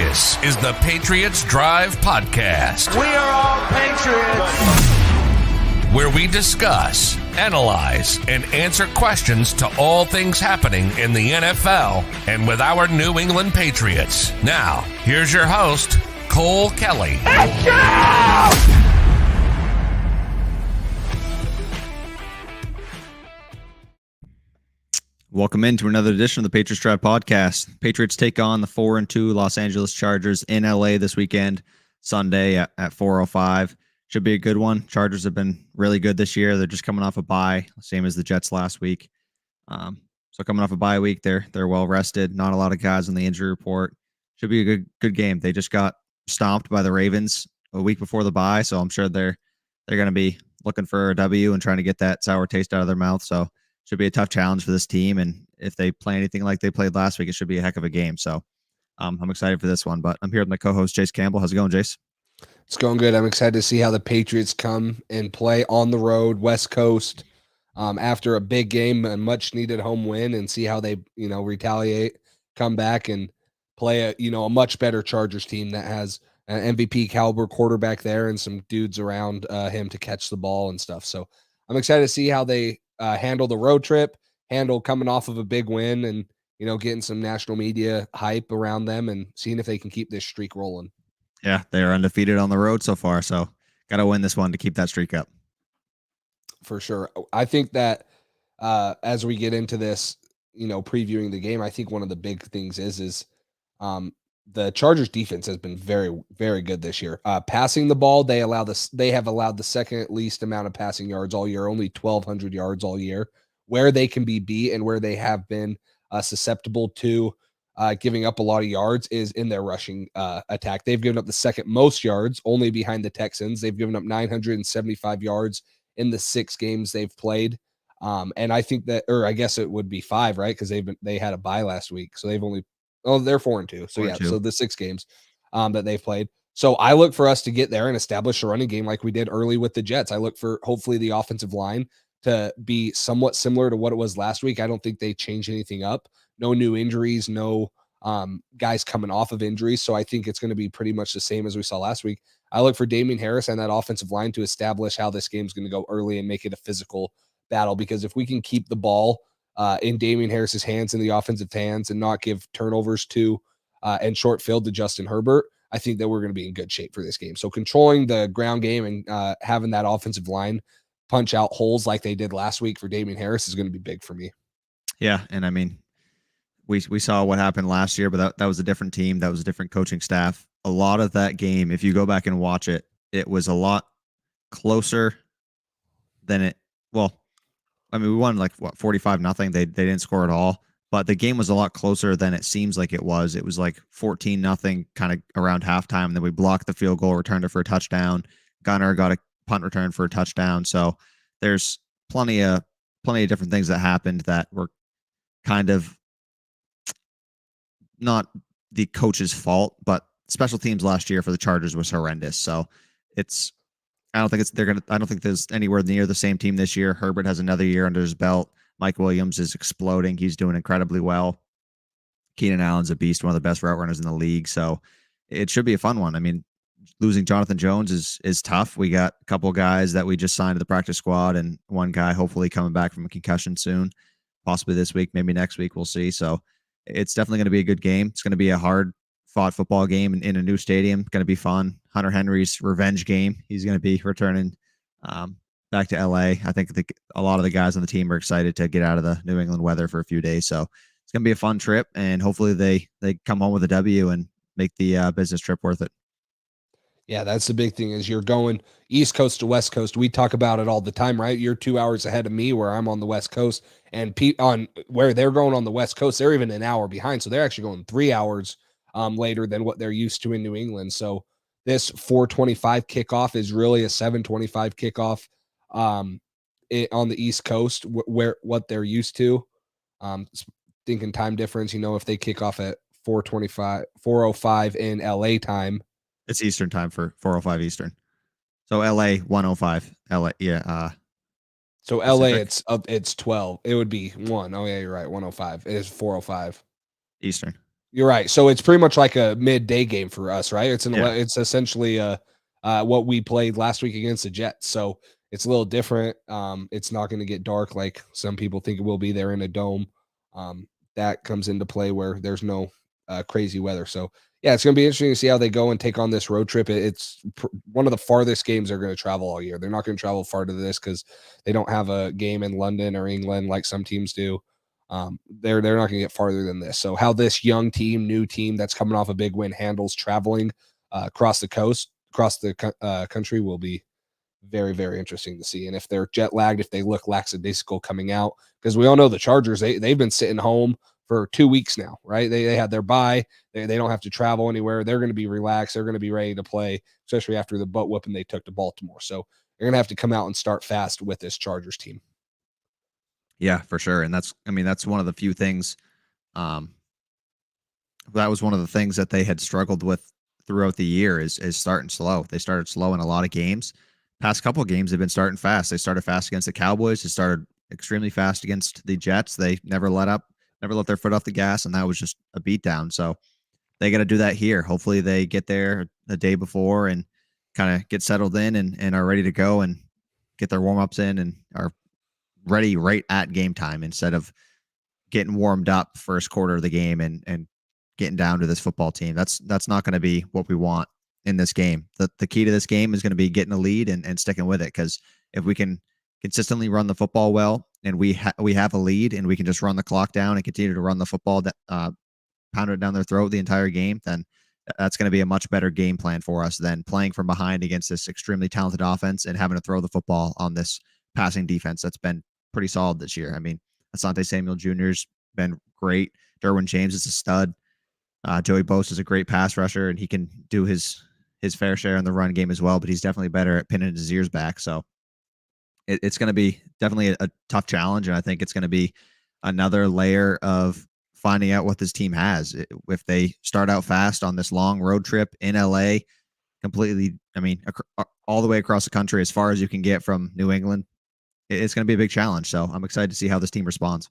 This is the Patriots Drive Podcast. We are all Patriots. Where we discuss, analyze, and answer questions to all things happening in the NFL and with our New England Patriots. Now, here's your host, Cole Kelly. Welcome into another edition of the Patriots Drive Podcast. Patriots take on the 4-2 Los Angeles Chargers in LA this weekend, Sunday at 4:05. Should be a good one. Chargers have been really good this year. They're just coming off a bye, same as the Jets last week. So coming off a bye week, they're well rested. Not a lot of guys on the injury report. Should be a good game. They just got stomped by the Ravens a week before the bye, so I'm sure they're going to be looking for a W and trying to get that sour taste out of their mouth. So should be a tough challenge for this team, and if they play anything like they played last week, it should be a heck of a game. So I'm excited for this one, but I'm here with my co-host, Jace Campbell. How's it going, Jace? It's going good. I'm excited to see how the Patriots come and play on the road, West Coast, after a big game, a much-needed home win, and see how they, retaliate, come back, and play a much better Chargers team that has an MVP caliber quarterback there and some dudes around him to catch the ball and stuff. So I'm excited to see how they handle the road trip, handle coming off of a big win, and getting some national media hype around them and seeing if they can keep this streak rolling. Yeah, they're undefeated on the road so far, so got to win this one to keep that streak up. For sure. I think that as we get into this, previewing the game, I think one of the big things is the Chargers defense has been very, very good this year. Passing the ball, they have allowed the second least amount of passing yards all year, only 1,200 yards all year. Where they can be beat and where they have been susceptible to giving up a lot of yards is in their rushing attack. They've given up the second most yards, only behind the Texans. They've given up 975 yards in the 6 games they've played. And I think that, or I guess it would be 5, right? Because they had a bye last week, so they've only they're 4-2. So 4-2. So the 6 games that they've played. So I look for us to get there and establish a running game like we did early with the Jets. I look for hopefully the offensive line to be somewhat similar to what it was last week. I don't think they changed anything up. No new injuries, no guys coming off of injuries. So I think it's going to be pretty much the same as we saw last week. I look for Damien Harris and that offensive line to establish how this game's going to go early and make it a physical battle. Because if we can keep the ball in Damien Harris's hands, in the offensive hands, and not give turnovers to and short field to Justin Herbert, I think that we're going to be in good shape for this game. So controlling the ground game and having that offensive line punch out holes like they did last week for Damien Harris is going to be big for me. Yeah, and I mean, we saw what happened last year, but that was a different team. That was a different coaching staff. A lot of that game, if you go back and watch it, it was a lot closer than it. Well, I mean, we won 45-0. They didn't score at all, but the game was a lot closer than it seems like it was. It was like 14-0 kind of around halftime. And then we blocked the field goal, returned it for a touchdown. Gunner got a punt return for a touchdown. So there's plenty of different things that happened that were kind of not the coach's fault, but special teams last year for the Chargers was horrendous. So I don't think there's anywhere near the same team this year. Herbert has another year under his belt. Mike Williams is exploding. He's doing incredibly well. Keenan Allen's a beast, one of the best route runners in the league. So it should be a fun one. I mean, losing Jonathan Jones is tough. We got a couple of guys that we just signed to the practice squad, and one guy hopefully coming back from a concussion soon, possibly this week, maybe next week. We'll see. So it's definitely going to be a good game. It's going to be a hard-fought football game in a new stadium. Going to be fun. Hunter Henry's revenge game. He's going to be returning back to LA. I think a lot of the guys on the team are excited to get out of the New England weather for a few days. So it's going to be a fun trip, and hopefully they come home with a W and make the business trip worth it. Yeah, that's the big thing is you're going East Coast to West Coast. We talk about it all the time, right? You're 2 hours ahead of me where I'm on the West Coast, and on where they're going on the West Coast, they're even an hour behind. So they're actually going 3 hours later than what they're used to in New England. So this 4:25 kickoff is really a 7:25 kickoff on the East Coast, where what they're used to. Thinking time difference, if they kick off at 4:05 in LA time. It's Eastern time for 4:05 Eastern. So LA 1:05. LA, yeah. So LA, it's 12. It would be 1. Oh yeah, you're right. 1:05. It is 4:05 Eastern. You're right. So it's pretty much like a midday game for us, right? Yeah. It's essentially what we played last week against the Jets. So it's a little different. It's not going to get dark like some people think it will be. There in a dome. That comes into play where there's no crazy weather. So yeah, it's going to be interesting to see how they go and take on this road trip. It's one of the farthest games they're going to travel all year. They're not going to travel far to this because they don't have a game in London or England like some teams do. They're not going to get farther than this. So how this young team, new team that's coming off a big win handles traveling across the coast, across the country will be very, very interesting to see. And if they're jet lagged, if they look lackadaisical coming out, because we all know the Chargers, they've been sitting home for 2 weeks now, right? They had their bye. They don't have to travel anywhere. They're going to be relaxed. They're going to be ready to play, especially after the butt whooping they took to Baltimore. So they're going to have to come out and start fast with this Chargers team. Yeah, for sure. And that's one of the few things. That was one of the things that they had struggled with throughout the year is starting slow. They started slow in a lot of games. Past couple of games, they've been starting fast. They started fast against the Cowboys. They started extremely fast against the Jets. They never let up, never let their foot off the gas, and that was just a beatdown. So they got to do that here. Hopefully they get there the day before and kind of get settled in and are ready to go and get their warm-ups in and are ready right at game time instead of getting warmed up first quarter of the game and getting down to this football team. That's not going to be what we want in this game. The key to this game is going to be getting a lead and sticking with it, because if we can consistently run the football well and we have a lead and we can just run the clock down and continue to run the football, pound it down their throat the entire game, then that's going to be a much better game plan for us than playing from behind against this extremely talented offense and having to throw the football on this passing defense that's been pretty solid this year. I mean, Asante Samuel Jr.'s been great. Derwin James is a stud. Joey Bosa is a great pass rusher, and he can do his fair share in the run game as well, but he's definitely better at pinning his ears back. So it's going to be definitely a tough challenge, and I think it's going to be another layer of finding out what this team has. If they start out fast on this long road trip in LA, completely, I mean, all the way across the country, as far as you can get from New England, it's going to be a big challenge. So I'm excited to see how this team responds.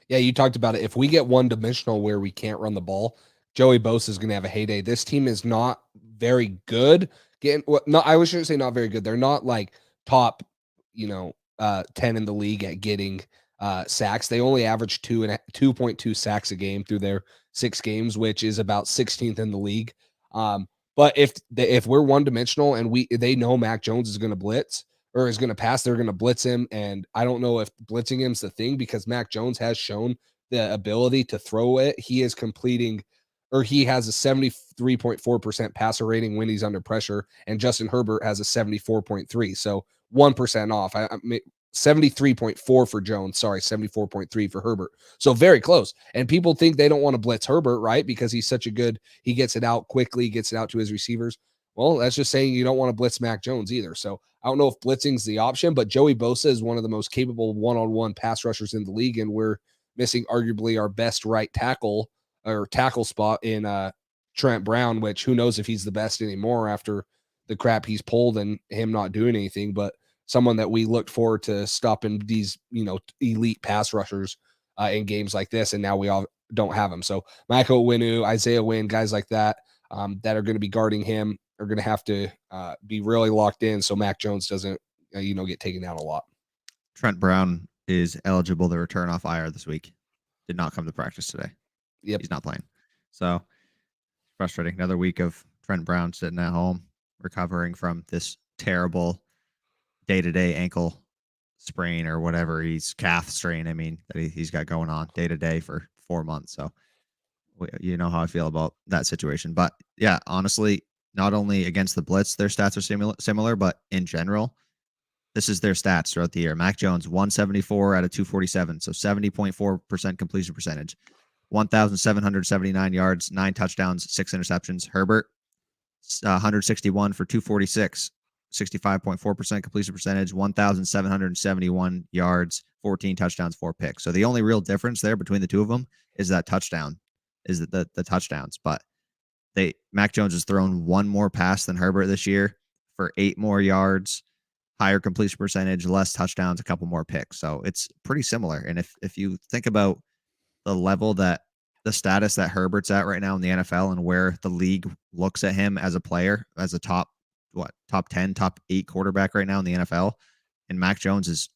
Yeah, you talked about it. If we get one-dimensional where we can't run the ball, Joey Bosa is going to have a heyday. This team is not very good. I shouldn't say not very good. They're not like top, 10 in the league at getting sacks. They only average 2.2 sacks a game through their 6 games, which is about 16th in the league. But if we're one-dimensional and they know Mac Jones is going to blitz, or is going to pass, they're going to blitz him. And I don't know if blitzing him's the thing, because Mac Jones has shown the ability to throw it. He is completing, or he has a 73.4% passer rating when he's under pressure. And Justin Herbert has a 74.3. So 1% off. 73.4 for Jones. Sorry, 74.3 for Herbert. So very close. And people think they don't want to blitz Herbert, right? Because he's such a good, he gets it out quickly, gets it out to his receivers. Well, that's just saying you don't want to blitz Mac Jones either. So I don't know if blitzing's the option, but Joey Bosa is one of the most capable one-on-one pass rushers in the league, and we're missing arguably our best right tackle or tackle spot in Trent Brown, which who knows if he's the best anymore after the crap he's pulled and him not doing anything, but someone that we looked forward to stopping these, elite pass rushers in games like this, and now we all don't have them. So Michael Winu, Isaiah Wynn, guys like that that are going to be guarding him are going to have to be really locked in so Mac Jones doesn't, get taken out a lot. Trent Brown is eligible to return off IR this week. Did not come to practice today. Yep. He's not playing. So frustrating. Another week of Trent Brown sitting at home, recovering from this terrible day-to-day ankle sprain or whatever calf strain, that he's got going on day-to-day for 4 months. So you know how I feel about that situation. But yeah, honestly, not only against the blitz, their stats are similar, but in general, this is their stats throughout the year. Mac Jones, 174 out of 247, so 70.4% completion percentage, 1,779 yards, 9 touchdowns, 6 interceptions. Herbert, 161 for 246, 65.4% completion percentage, 1,771 yards, 14 touchdowns, 4 picks. So the only real difference there between the two of them is the touchdowns. But Mac Jones has thrown 1 more pass than Herbert this year for 8 more yards, higher completion percentage, less touchdowns, a couple more picks. So it's pretty similar. And if you think about the level that the status that Herbert's at right now in the NFL and where the league looks at him as a player, as a top 10, top 8 quarterback right now in the NFL. And Mac Jones is,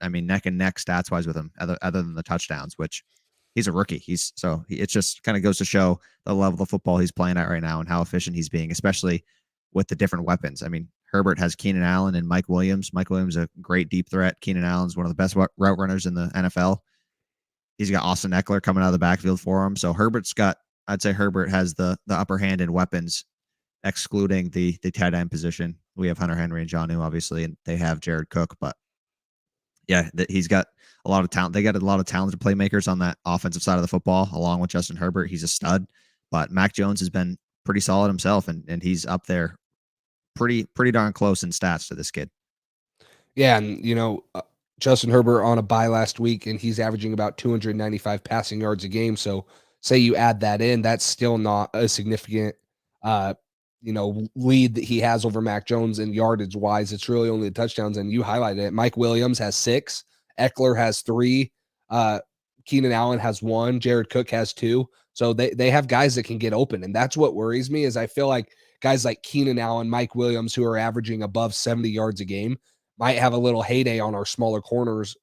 neck and neck stats wise with him, other than the touchdowns, which he's a rookie. It just kind of goes to show the level of football he's playing at right now and how efficient he's being, especially with the different weapons. Herbert has Keenan Allen and Mike Williams. Mike Williams is a great deep threat. Keenan Allen's one of the best route runners in the NFL. He's got Austin Eckler coming out of the backfield for him. So I'd say Herbert has the upper hand in weapons, excluding the tight end position. We have Hunter Henry and Jonnu, obviously, and they have Jared Cook. But yeah, he's got a lot of talent. They got a lot of talented playmakers on that offensive side of the football, along with Justin Herbert. He's a stud. But Mac Jones has been pretty solid himself, and he's up there pretty darn close in stats to this kid. Yeah, and Justin Herbert on a bye last week, and he's averaging about 295 passing yards a game. So say you add that in, that's still not a significant, lead that he has over Mac Jones in yardage wise. It's really only the touchdowns, and you highlighted it. Mike Williams has 6, Eckler has 3, Keenan Allen has 1, Jared Cook has 2. So they have guys that can get open, and that's what worries me. Is I feel like guys like Keenan Allen, Mike Williams, who are averaging above 70 yards a game, might have a little heyday on our smaller corners.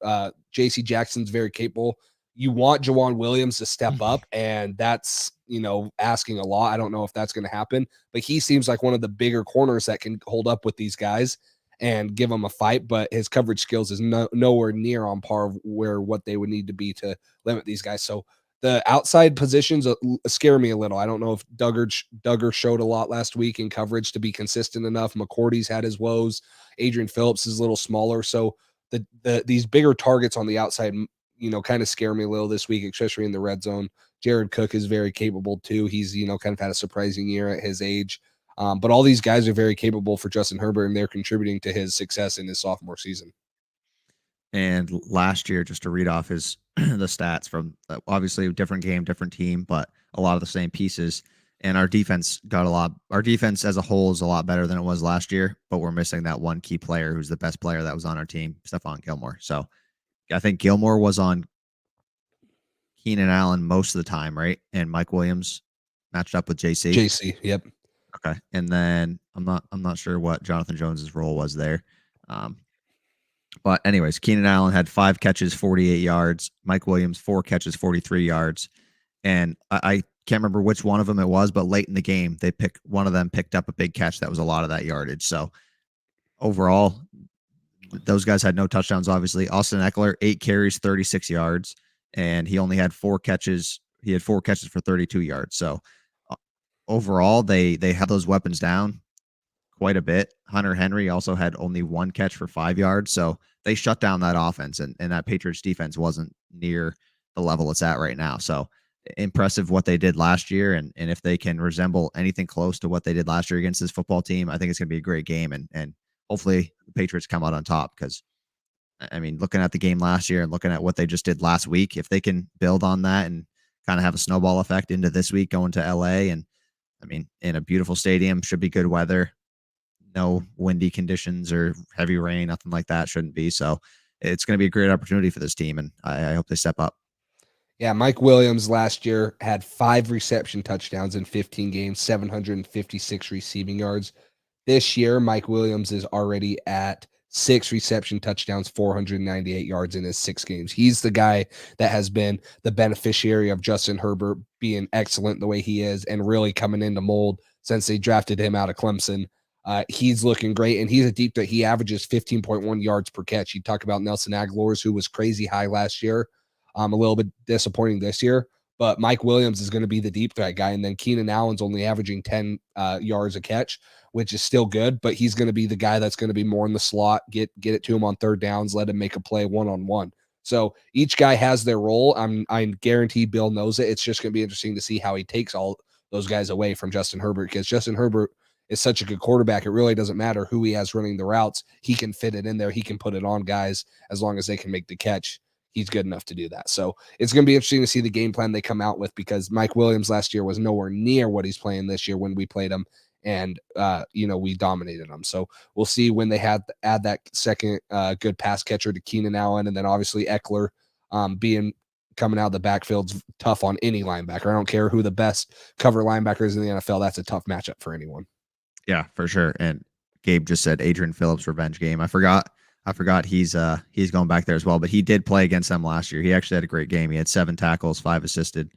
J.C. Jackson's very capable. You want Juwan Williams to step up, and that's, asking a lot. I don't know if that's going to happen, but he seems like one of the bigger corners that can hold up with these guys and give them a fight, but his coverage skills is nowhere near on par of what they would need to be to limit these guys. So the outside positions scare me a little. I don't know if Duggar showed a lot last week in coverage to be consistent enough. McCourty's had his woes. Adrian Phillips is a little smaller. So these bigger targets on the outside, kind of scare me a little this week, especially in the red zone. Jared Cook is very capable too. He's, kind of had a surprising year at his age. But all these guys are very capable for Justin Herbert, and they're contributing to his success in his sophomore season. And last year, just to read off the stats from obviously a different game, different team, but a lot of the same pieces. And our defense as a whole is a lot better than it was last year, but we're missing that one key player who's the best player that was on our team, Stefan Gilmore. So I think Gilmore was on Keenan Allen most of the time, right? And Mike Williams matched up with JC. JC, yep. Okay. And then I'm not sure what Jonathan Jones's role was there. But anyways, Keenan Allen had 5 catches, 48 yards. Mike Williams, 4 catches, 43 yards. And I can't remember which one of them it was, but late in the game, one of them picked up a big catch that was a lot of that yardage. So overall, those guys had no touchdowns, obviously. Austin Eckler, 8 carries, 36 yards, and he only had 4 catches. He had 4 catches for 32 yards. So overall, they had those weapons down quite a bit. Hunter Henry also had only 1 catch for 5 yards. So they shut down that offense, and that Patriots defense wasn't near the level it's at right now. So impressive what they did last year. And if they can resemble anything close to what they did last year against this football team, I think it's going to be a great game. And hopefully the Patriots come out on top, because looking at the game last year and looking at what they just did last week, if they can build on that and kind of have a snowball effect into this week going to LA, and in a beautiful stadium, should be good weather. No windy conditions or heavy rain, nothing like that shouldn't be. So it's going to be a great opportunity for this team, and I hope they step up. Yeah, Mike Williams last year had 5 reception touchdowns in 15 games, 756 receiving yards. This year, Mike Williams is already at 6 reception touchdowns, 498 yards in his 6 games. He's the guy that has been the beneficiary of Justin Herbert being excellent the way he is and really coming into mold since they drafted him out of Clemson. He's looking great, and he's a deep threat. He averages 15.1 yards per catch. You talk about Nelson Aguilar's, who was crazy high last year, a little bit disappointing this year, but Mike Williams is going to be the deep threat guy. And then Keenan Allen's only averaging 10 yards a catch, which is still good, but he's going to be the guy that's going to be more in the slot, get it to him on third downs, let him make a play one-on-one. So each guy has their role. I guarantee Bill knows it. It's just going to be interesting to see how he takes all those guys away from Justin Herbert, because Justin Herbert is such a good quarterback. It really doesn't matter who he has running the routes. He can fit it in there. He can put it on guys as long as they can make the catch. He's good enough to do that. So it's going to be interesting to see the game plan they come out with, because Mike Williams last year was nowhere near what he's playing this year when we played him. And, we dominated them. So we'll see when they add that second good pass catcher to Keenan Allen. And then obviously Eckler being coming out of the backfield's tough on any linebacker. I don't care who the best cover linebacker is in the NFL. That's a tough matchup for anyone. Yeah, for sure. And Gabe just said Adrian Phillips revenge game. I forgot he's going back there as well, but he did play against them last year. He actually had a great game. He had 7 tackles, 5 assisted.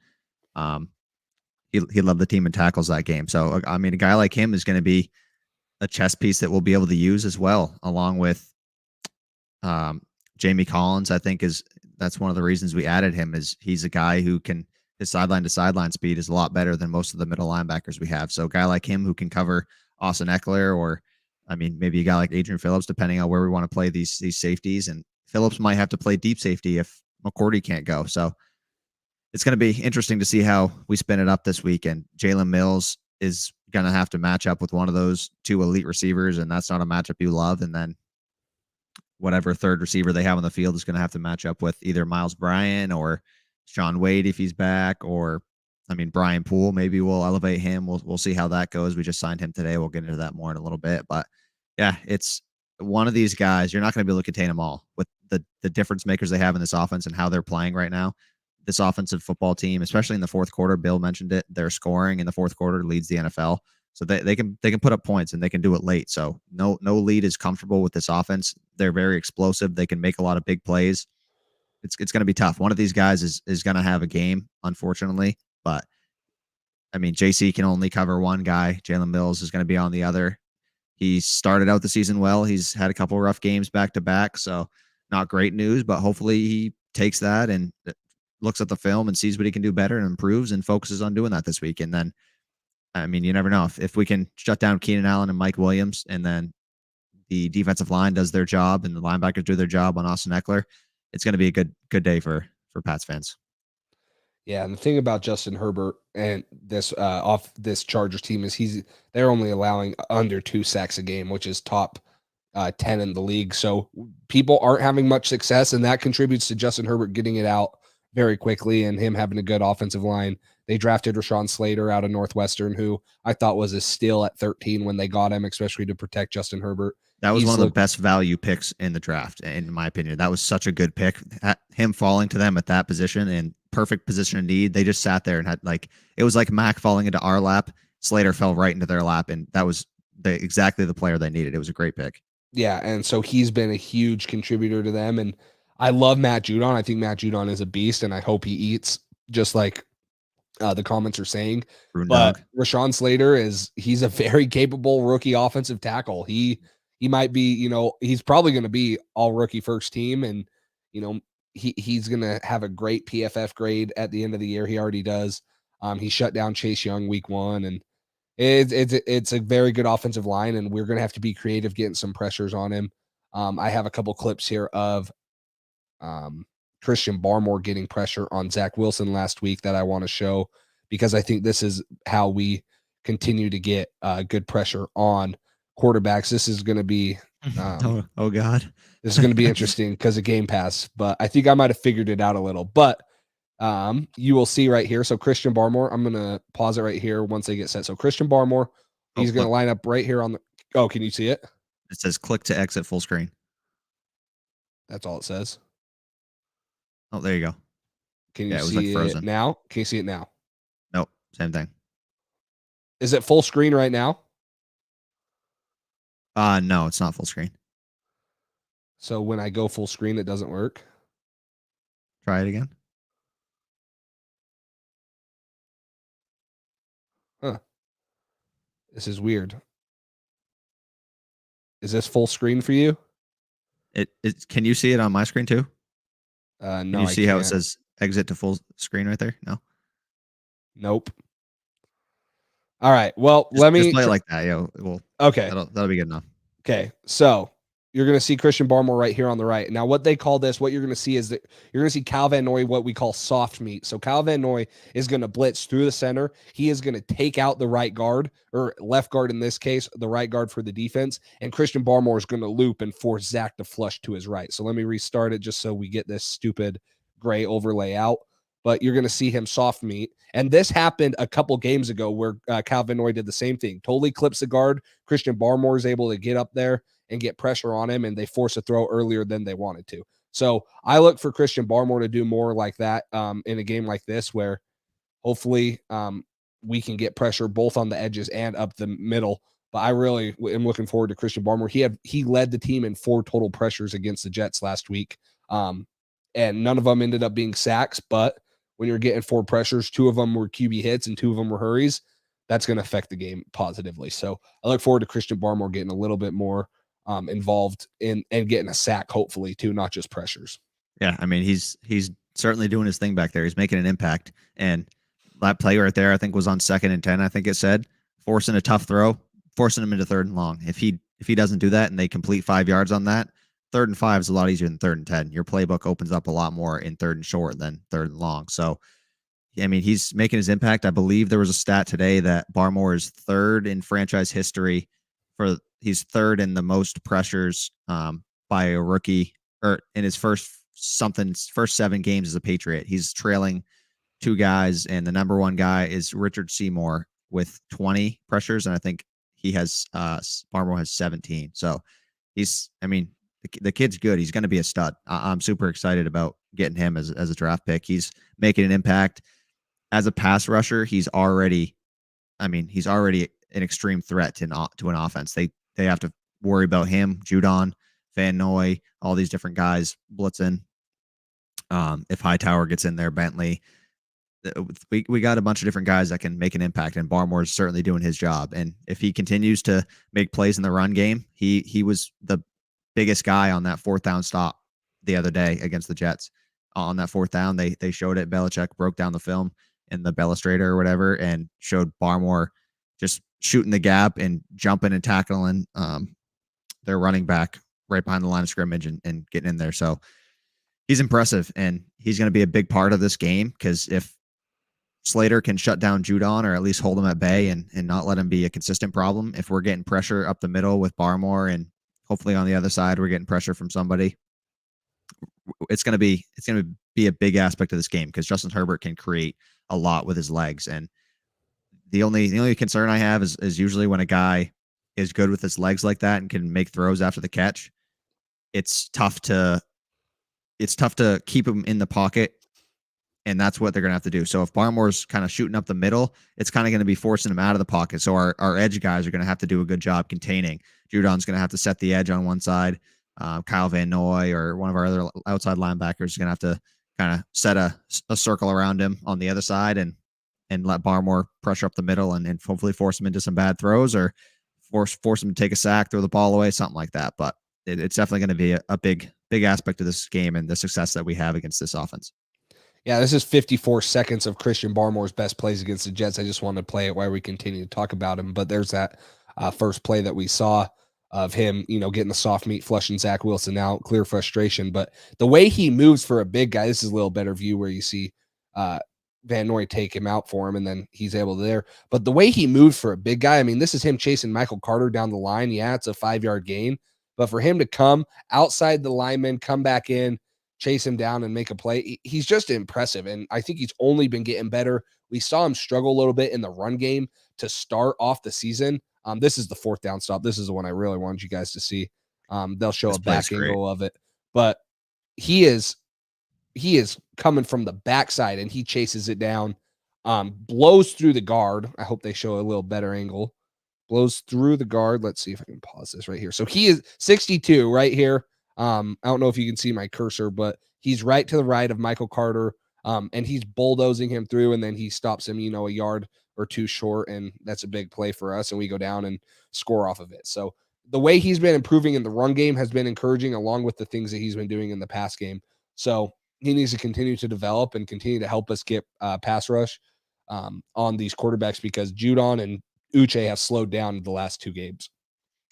He led the team in tackles that game. So I mean, a guy like him is going to be a chess piece that we'll be able to use as well, along with Jamie Collins. I think that's one of the reasons we added him, is he's a guy who can, his sideline to sideline speed is a lot better than most of the middle linebackers we have. So a guy like him who can cover Austin Eckler, or I mean, maybe a guy like Adrian Phillips, depending on where we want to play these safeties. And Phillips might have to play deep safety if McCourty can't go. So it's going to be interesting to see how we spin it up this week. And Jalen Mills is going to have to match up with one of those 2 elite receivers, and that's not a matchup you love. And then whatever third receiver they have on the field is going to have to match up with either Miles Bryant or Sean Wade if he's back, or I mean, Brian Poole. Maybe we'll elevate him. We'll see how that goes. We just signed him today. We'll get into that more in a little bit. But yeah, it's one of these guys. You're not going to be able to contain them all with the difference makers they have in this offense and how they're playing right now. This offensive football team, especially in the fourth quarter, Bill mentioned it, their scoring in the fourth quarter leads the NFL. So they can put up points, and they can do it late. So no lead is comfortable with this offense. They're very explosive. They can make a lot of big plays. It's going to be tough. One of these guys is going to have a game, unfortunately. But I mean, JC can only cover one guy. Jalen Mills is going to be on the other. He started out the season well. He's had a couple of rough games back to back, so not great news. But hopefully he takes that and looks at the film and sees what he can do better and improves and focuses on doing that this week. And then, I mean, you never know if we can shut down Keenan Allen and Mike Williams, and then the defensive line does their job and the linebackers do their job on Austin Eckler. It's going to be a good day for Pats fans. Yeah, and the thing about Justin Herbert and this Chargers team is they're only allowing under 2 sacks a game, which is top 10 in the league. So people aren't having much success, and that contributes to Justin Herbert getting it out very quickly and him having a good offensive line. They drafted Rashawn Slater out of Northwestern, who I thought was a steal at 13 when they got him, especially to protect Justin Herbert. That was one of the best value picks in the draft, in my opinion. That was such a good pick. Him falling to them at that position and perfect position of need. They just sat there and had it was like Mac falling into our lap. Slater fell right into their lap, and that was exactly the player they needed. It was a great pick. Yeah, and so he's been a huge contributor to them, and I love Matt Judon. I think Matt Judon is a beast, and I hope he eats just like the comments are saying. But Rashawn Slater he's a very capable rookie offensive tackle. He might be, he's probably going to be all rookie first team, and he's going to have a great PFF grade at the end of the year. He already does. He shut down Chase Young week 1, and it's a very good offensive line, and we're going to have to be creative getting some pressures on him. I have a couple clips here of Christian Barmore getting pressure on Zach Wilson last week that I want to show, because I think this is how we continue to get good pressure on quarterbacks. This is going to be oh god, this is going to be interesting because of Game Pass, but I think I might have figured it out a little. But you will see right here. So Christian Barmore, I'm going to pause it right here once they get set. So Christian Barmore, he's going to line up right here on the. Oh, can you see it? It says click to exit full screen. That's all it says. Oh, there you go. Can you see it now? Can you see it now? Nope. Same thing. Is it full screen right now? No, it's not full screen. So when I go full screen, it doesn't work. Try it again. Huh. This is weird. Is this full screen for you? It can you see it on my screen too? No. Can you see how it says exit to full screen right there? No. Nope. All right. Well, let me play it like that. Yeah. Well, okay. That'll be good enough. Okay. So you're going to see Christian Barmore right here on the right. Now, what they call this, what you're going to see is that you're going to see Kyle Van Noy, what we call soft meat. So Kyle Van Noy is going to blitz through the center. He is going to take out the right guard, or left guard in this case, the right guard for the defense. And Christian Barmore is going to loop and force Zach to flush to his right. So let me restart it just so we get this stupid gray overlay out. But you're going to see him soft meat. And this happened a couple games ago where Kyle Van Noy did the same thing. Totally clips the guard. Christian Barmore is able to get up there and get pressure on him, and they force a throw earlier than they wanted to. So I look for Christian Barmore to do more like that in a game like this, where hopefully we can get pressure both on the edges and up the middle. But I really am looking forward to Christian Barmore. He led the team in 4 total pressures against the Jets last week. And none of them ended up being sacks, but when you're getting 4 pressures, 2 of them were QB hits and 2 of them were hurries, that's going to affect the game positively. So I look forward to Christian Barmore getting a little bit more involved in and getting a sack, hopefully, too, not just pressures. Yeah, I mean, he's certainly doing his thing back there. He's making an impact. And that play right there, I think, was on 2nd and 10, I think it said, forcing a tough throw, forcing him into 3rd and long. If he doesn't do that and they complete 5 yards on that, 3rd and 5 is a lot easier than 3rd and 10. Your playbook opens up a lot more in 3rd and short than 3rd and long. So, I mean, he's making his impact. I believe there was a stat today that Barmore is 3rd in franchise history he's 3rd in the most pressures by a rookie, or in his first 7 games as a Patriot. He's trailing 2 guys, and the number 1 guy is Richard Seymour with 20 pressures, and I think he has Barmore has 17. So the kid's good. He's going to be a stud. I'm super excited about getting him as a draft pick. He's making an impact as a pass rusher. He's already an extreme threat to an offense. They have to worry about him, Judon, Van Noy, all these different guys blitzing. If Hightower gets in there, Bentley, we got a bunch of different guys that can make an impact, and Barmore's certainly doing his job. And if he continues to make plays in the run game, he was the biggest guy on that 4th down stop the other day against the Jets. On that 4th down, they showed it. Belichick broke down the film in the Bellustrator or whatever and showed Barmore just shooting the gap and jumping and tackling their running back right behind the line of scrimmage and getting in there. So he's impressive, and he's going to be a big part of this game, because if Slater can shut down Judon, or at least hold him at bay and not let him be a consistent problem, if we're getting pressure up the middle with Barmore, and hopefully on the other side we're getting pressure from somebody, it's going to be a big aspect of this game, because Justin Herbert can create a lot with his legs. And the only concern I have is usually when a guy is good with his legs like that and can make throws after the catch, it's tough to keep him in the pocket, and that's what they're going to have to do. So if Barmore's kind of shooting up the middle, it's kind of going to be forcing him out of the pocket. So our edge guys are going to have to do a good job containing. Judon's going to have to set the edge on one side. Kyle Van Noy or one of our other outside linebackers is going to have to kind of set a circle around him on the other side and let Barmore pressure up the middle and hopefully force him into some bad throws, or force him to take a sack, throw the ball away, something like that. But it's definitely going to be a big aspect of this game and the success that we have against this offense. Yeah, this is 54 seconds of Christian Barmore's best plays against the Jets. I just wanted to play it while we continue to talk about him. But there's that first play that we saw of him, getting the soft meat, flushing Zach Wilson out, clear frustration. But the way he moves for a big guy, this is a little better view where you see Van Noy take him out for him, and then he's able to there. But the way he moves for a big guy, I mean, this is him chasing Michael Carter down the line. Yeah, it's a 5-yard gain. But for him to come outside the lineman, come back in, chase him down and make a play, he's just impressive. And I think he's only been getting better. We saw him struggle a little bit in the run game to start off the season. This is the 4th down stop. This is the one I really wanted you guys to see. They'll show a back angle of it. But he is coming from the backside, and he chases it down, blows through the guard. I hope they show a little better angle. Blows through the guard. Let's see if I can pause this right here. So he is 62 right here. I don't know if you can see my cursor, but he's right to the right of Michael Carter, and he's bulldozing him through, and then he stops him, a yard or 2 short, and that's a big play for us, and we go down and score off of it. So the way he's been improving in the run game has been encouraging, along with the things that he's been doing in the pass game. So he needs to continue to develop and continue to help us get pass rush on these quarterbacks, because Judon and Uche have slowed down in the last 2 games.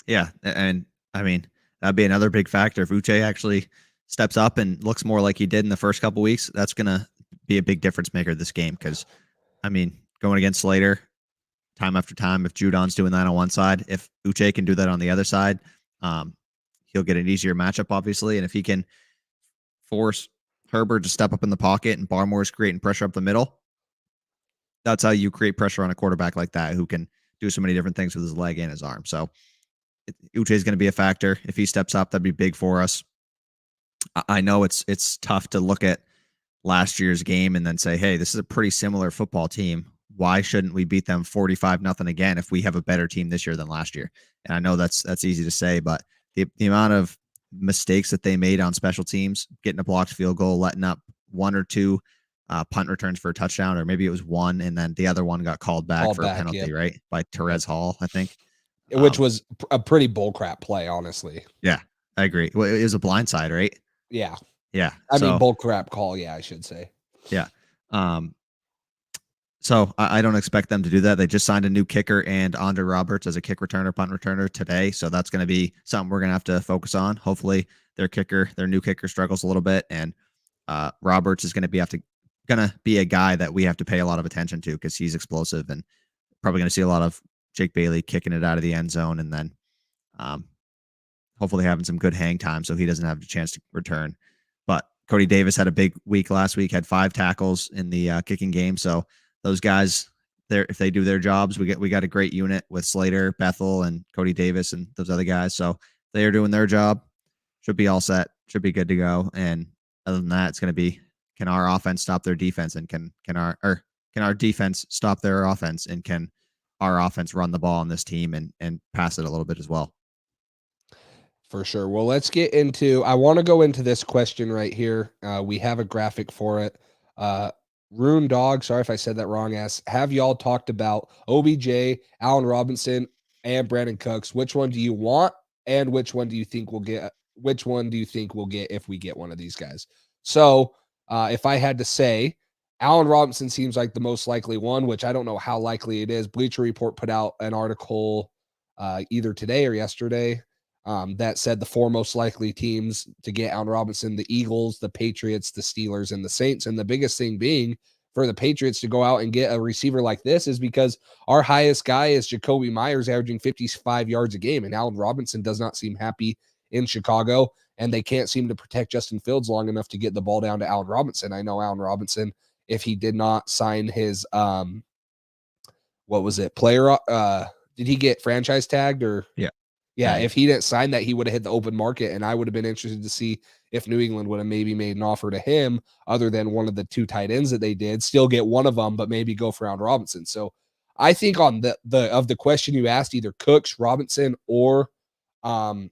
Yeah, and I mean, that'd be another big factor. If Uche actually steps up and looks more like he did in the first couple weeks, that's going to be a big difference maker this game. Because, I mean, going against Slater time after time, if Judon's doing that on one side, if Uche can do that on the other side, he'll get an easier matchup, obviously. And if he can force Herbert to step up in the pocket and Barmore's creating pressure up the middle, that's how you create pressure on a quarterback like that, who can do so many different things with his leg and his arm. So Uche is going to be a factor. If he steps up, that'd be big for us. I know it's tough to look at last year's game and then say, hey, this is a pretty similar football team. Why shouldn't we beat them 45-0 again if we have a better team this year than last year? And I know that's easy to say, but the amount of mistakes that they made on special teams, getting a blocked field goal, letting up one or two punt returns for a touchdown, or maybe it was one, and then the other one got called back for a penalty, right? By Therese Hall, I think. Which was a pretty bullcrap play, honestly. Yeah, I agree. Well, it was a blindside, right? Yeah. Yeah. I mean, bullcrap call, yeah, I should say. Yeah. So I don't expect them to do that. They just signed a new kicker and Andre Roberts as a kick returner, punt returner today. So that's going to be something we're going to have to focus on. Hopefully their new kicker struggles a little bit. And Roberts is going to be a guy that we have to pay a lot of attention to because he's explosive and probably going to see a lot of Jake Bailey kicking it out of the end zone. And then hopefully having some good hang time so he doesn't have a chance to return. But Cody Davis had a big week last week, had 5 tackles in the kicking game. So those guys, if they do their jobs, we got a great unit with Slater, Bethel, and Cody Davis and those other guys. So they are doing their job. Should be all set. Should be good to go. And other than that, it's going to be, can our offense stop their defense, and can our defense stop their offense, and can our offense run the ball on this team and pass it a little bit as well? For sure. Well, let's get into, I want to go into this question right here. We have a graphic for it. Rune Dog, sorry if I said that wrong, asks, have y'all talked about OBJ, Allen Robinson, and Brandon Cooks? Which one do you want, and which one do you think we'll get? Which one do you think we'll get if we get one of these guys? So if I had to say, Allen Robinson seems like the most likely one, which I don't know how likely it is. Bleacher Report put out an article either today or yesterday that said the 4 most likely teams to get Allen Robinson: the Eagles, the Patriots, the Steelers, and the Saints. And the biggest thing being for the Patriots to go out and get a receiver like this is because our highest guy is Jacoby Myers, averaging 55 yards a game. And Allen Robinson does not seem happy in Chicago, and they can't seem to protect Justin Fields long enough to get the ball down to Allen Robinson. I know Allen Robinson, if he did not sign his, player, did he get franchise tagged or? Yeah, if he didn't sign that, he would have hit the open market, and I would have been interested to see if New England would have maybe made an offer to him other than one of the 2 tight ends that they did, still get one of them, but maybe go for Allen Robinson. So I think on the question you asked, either Cooks, Robinson, or OBJ,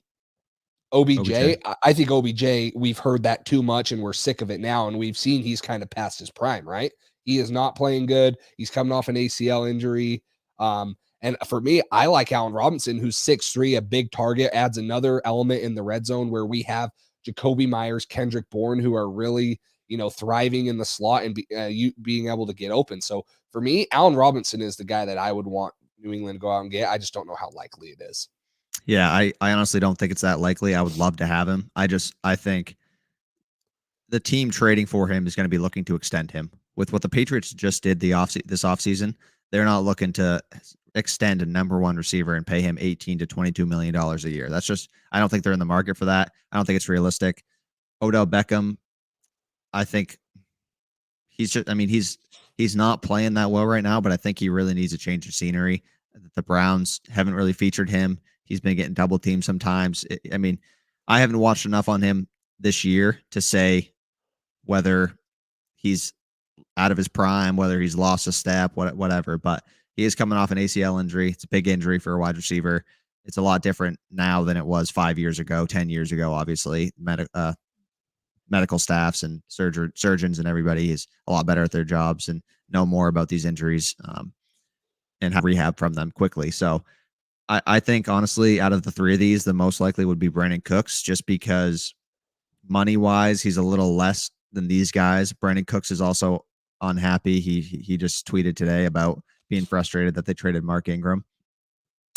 I think OBJ, we've heard that too much, and we're sick of it now, and we've seen he's kind of past his prime, right? He is not playing good. He's coming off an ACL injury. And for me, I like Allen Robinson, who's 6'3", a big target, adds another element in the red zone where we have Jacoby Myers, Kendrick Bourne, who are really, thriving in the slot and being able to get open. So for me, Allen Robinson is the guy that I would want New England to go out and get. I just don't know how likely it is. Yeah, I honestly don't think it's that likely. I would love to have him. I think the team trading for him is going to be looking to extend him. With what the Patriots just did this offseason, they're not looking to extend a number 1 receiver and pay him $18 to $22 million a year. That's just, I don't think they're in the market for that. I don't think it's realistic. Odell Beckham, I think he's not playing that well right now, but I think he really needs a change of scenery. The Browns haven't really featured him. He's been getting double teamed sometimes. I haven't watched enough on him this year to say whether he's out of his prime, whether he's lost a step, whatever, but he is coming off an ACL injury. It's a big injury for a wide receiver. It's a lot different now than it was 5 years ago, 10 years ago, obviously. Medical staffs and surgeons and everybody is a lot better at their jobs and know more about these injuries and have rehab from them quickly. So I think, honestly, out of the 3 of these, the most likely would be Brandon Cooks, just because money-wise, he's a little less than these guys. Brandon Cooks is also unhappy. He just tweeted today about being frustrated that they traded Mark Ingram.